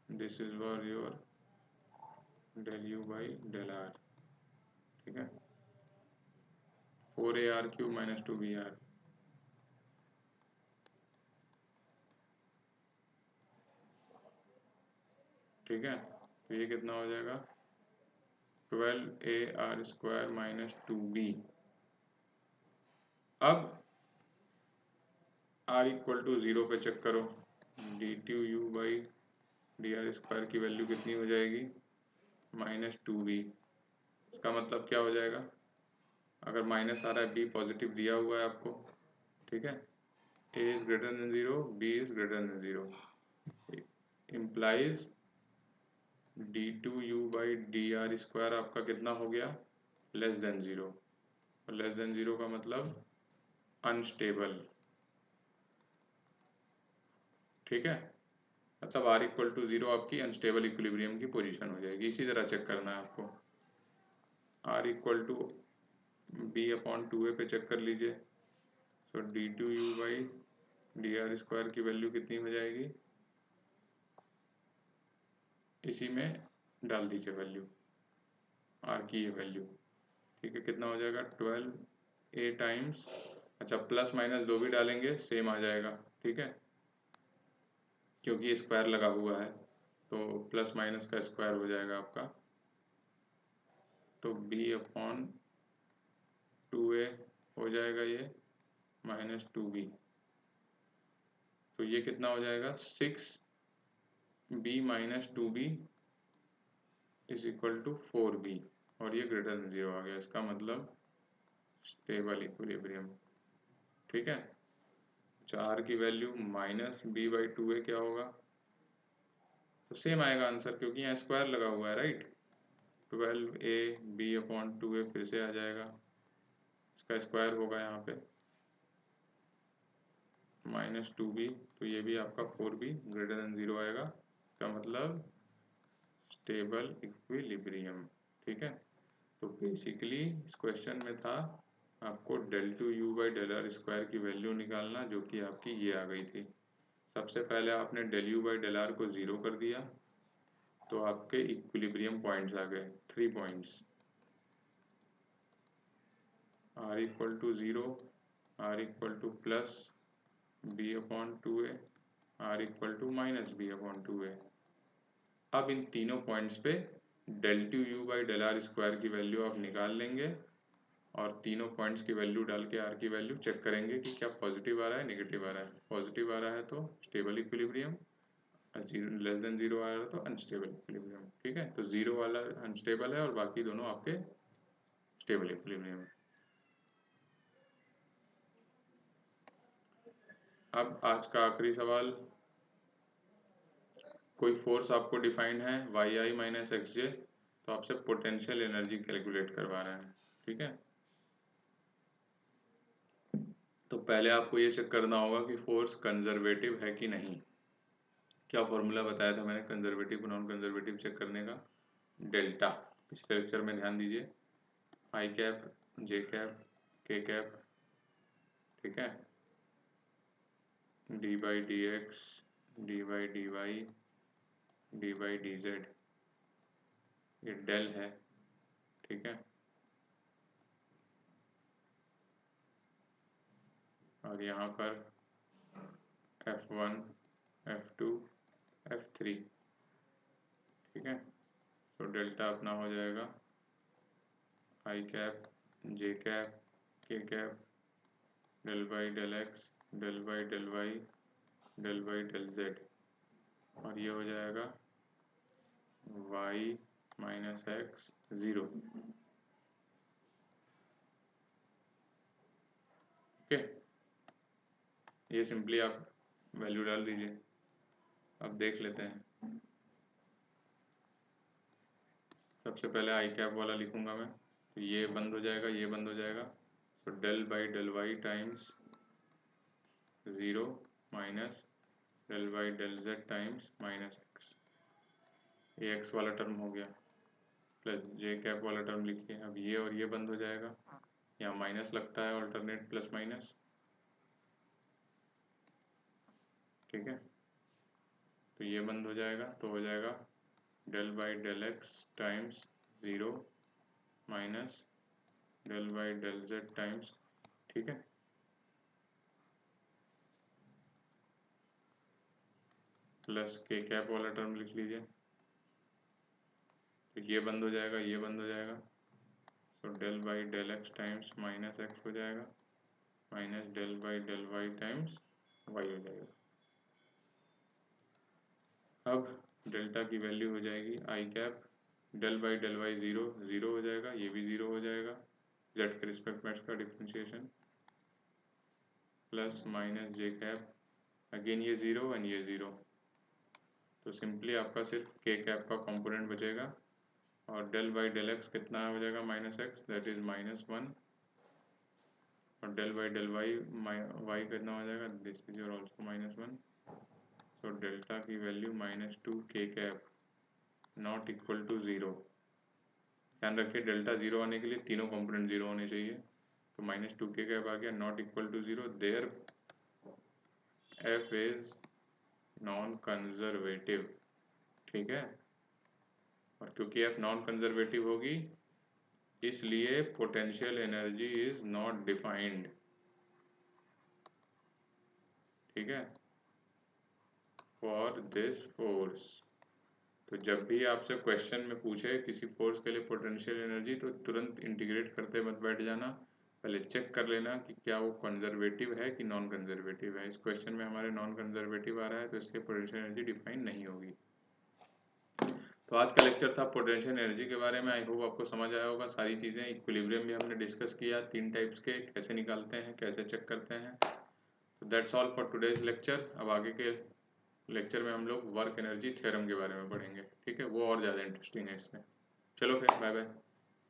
this is for your del you by del are, ठीक है, 4 a r cube minus 2 b r, ठीक है। तो ये कितना हो जाएगा, 12 ए आर स्क्वायर माइनस 2b। अब आर इक्वल टू 0 पे चेक करो, d two you by d r square की वैल्यू कितनी हो जाएगी, माइनस 2b। इसका मतलब क्या हो जाएगा, अगर माइनस आ रहा है बी पॉजिटिव दिया हुआ है आपको, ठीक है, A is greater than 0 B is greater than 0, implies d two you by d r square आपका कितना हो गया, लेस देन 0। और लेस देन 0 का मतलब अनस्टेबल। ठीक है, मतलब r इक्वल टू 0 आपकी अनस्टेबल इक्विलिब्रियम की पोजीशन हो जाएगी। इसी तरह चेक करना है आपको, r equal to b upon 2a पे चेक कर लीजिए। तो d2u by d r square की वैल्यू कितनी हो जाएगी, इसी में डाल दीजिए वैल्यू, r की ये वैल्यू। ठीक है, कितना हो जाएगा 12a टाइम्स, अच्छा प्लस माइनस दो भी डालेंगे सेम आ जाएगा। ठीक है, क्योंकि स्क्वायर लगा हुआ है तो प्लस माइनस का स्क्वायर हो जाएगा आपका। तो b अपॉन 2a हो जाएगा ये माइनस 2b, तो ये कितना हो जाएगा 6b minus 2b is equal to 4b, और ये ग्रेटर देन 0 आ गया। इसका मतलब स्टेबल इक्विलिब्रियम। ठीक है, चार की value minus b by 2a क्या होगा, तो सेम आएगा आंसर क्योंकि यहाँ स्क्वायर लगा हुआ है right. 12a b upon 2a फिर से आ जाएगा, इसका स्क्वायर होगा यहाँ पे माइनस 2b, तो ये भी आपका 4b ग्रेटर देन 0 आएगा। इसका मतलब स्टेबल इक्विलिब्रियम। ठीक है, तो बेसिकली इस क्वेश्चन में था आपको del two you by del r square की वैल्यू निकालना, जो कि आपकी ये आ गई थी। सबसे पहले आपने del you by del r को 0 कर दिया, तो आपके इक्विलिब्रियम पॉइंट्स आ गए 3 points, r equal to 0, r equal to plus b upon 2a, r equal to minus b upon 2a। अब इन तीनों पॉइंट्स पे del two you by del r square की वैल्यू आप निकाल लेंगे और तीनों पॉइंट्स की वैल्यू डाल के आर की वैल्यू चेक करेंगे कि क्या पॉजिटिव आ रहा है नेगेटिव आ रहा है। पॉजिटिव आ रहा है तो स्टेबल इक्विलिब्रियम, लेस देन 0 आ रहा है तो अनस्टेबल इक्विलिब्रियम। ठीक है, तो 0 वाला अनस्टेबल है और बाकी दोनों आपके स्टेबल इक्विलिब्रियम। अब आज का आखिरी सवाल, कोई फोर्स आपको डिफाइन है वाई आई माइनस एक्स जे, तो आपसे पोटेंशियल एनर्जी कैलकुलेट करवा रहे हैं। ठीक है, तो पहले आपको ये चेक करना होगा कि फोर्स कंजर्वेटिव है कि नहीं। क्या फॉर्मूला बताया था मैंने कंजर्वेटिव नॉन कंजर्वेटिव चेक करने का, डेल्टा। पिछले लेक्चर में ध्यान दीजिए, i cap j cap k cap, ठीक है, d by d x d by d y d by d z, ये डेल है। ठीक है, और यहाँ पर F1 F2 F3। ठीक है, तो डेल्टा अपना हो जाएगा i cap j cap k cap del by del x del by del y del by del z, और ये हो जाएगा y माइनस एक्स 0। ओके, ये सिंपली आप वैल्यू डाल दीजिए। अब देख लेते हैं, सबसे पहले आई कैप वाला लिखूंगा मैं, तो ये बंद हो जाएगा, ये बंद हो जाएगा, तो del by del Y times 0 minus del by del Z times minus x, ये एक्स वाला टर्म हो गया, प्लस जे कैप वाला टर्म लिखिए। अब ये और ये बंद हो जाएगा, यहाँ माइनस लगता है ऑल्टरनेट प्लस माइनस। ठीक है, तो ये बंद हो जाएगा, तो हो जाएगा del by del x times 0 minus del by del Z times. ठीक है, प्लस के कैप वाला टर्म लिख लीजिए, तो ये बंद हो जाएगा, ये बंद हो जाएगा, तो del by del x times minus X हो जाएगा, minus del by del Y times Y हो जाएगा। अब डेल्टा की वैल्यू हो जाएगी I cap del by del Y 0 0 हो जाएगा, ये भी 0 हो जाएगा, जेड के रिस्पेक्ट में इसका डिफ्रेंशिएशन, प्लस माइनस जे कैप अगेन ये 0 एंड ये 0, तो सिंपली आपका सिर्फ के कैप का कंपोनेंट बचेगा, और डेल बाई डेल एक्स कितना हो जाएगा माइनस एक्स, दैट इज -1 और डेल वाई वाई कितना हो जाएगा, दिस इज योर ऑल्सो -1। तो डेल्टा की वैल्यू -2 के कैप नॉट इक्वल टू 0। ध्यान रखिए डेल्टा 0 आने के लिए तीनों कंपोनेंट 0 होने चाहिए। तो -2 के कैप आ गया not equal to 0, there f is non conservative. ठीक है, और क्योंकि एफ नॉन कंजर्वेटिव होगी इसलिए potential energy is not defined. ठीक है, फॉर दिस फोर्स। तो जब भी आपसे क्वेश्चन में पूछे किसी फोर्स के लिए पोटेंशियल एनर्जी तो तुरंत इंटीग्रेट करते मत बैठ जाना, पहले चेक कर लेना कि क्या वो कंजर्वेटिव है कि नॉन कंजर्वेटिव है। इस क्वेश्चन में हमारे नॉन कंजर्वेटिव आ रहा है तो इसलिए पोटेंशियल एनर्जी डिफाइन नहीं होगी। तो आज का लेक्चर था पोटेंशियल एनर्जी के बारे में। आई होप आपको समझ आया होगा सारी चीज़ें। इक्विलिब्रियम भी हमने डिस्कस किया, 3 टाइप्स के, कैसे निकालते हैं, कैसे चेक करते हैं। तो that's all for today's lecture. अब आगे के लेक्चर में हम लोग वर्क एनर्जी थ्योरम के बारे में पढ़ेंगे। ठीक है, वो और ज़्यादा इंटरेस्टिंग है इससे। चलो फिर, बाय बाय।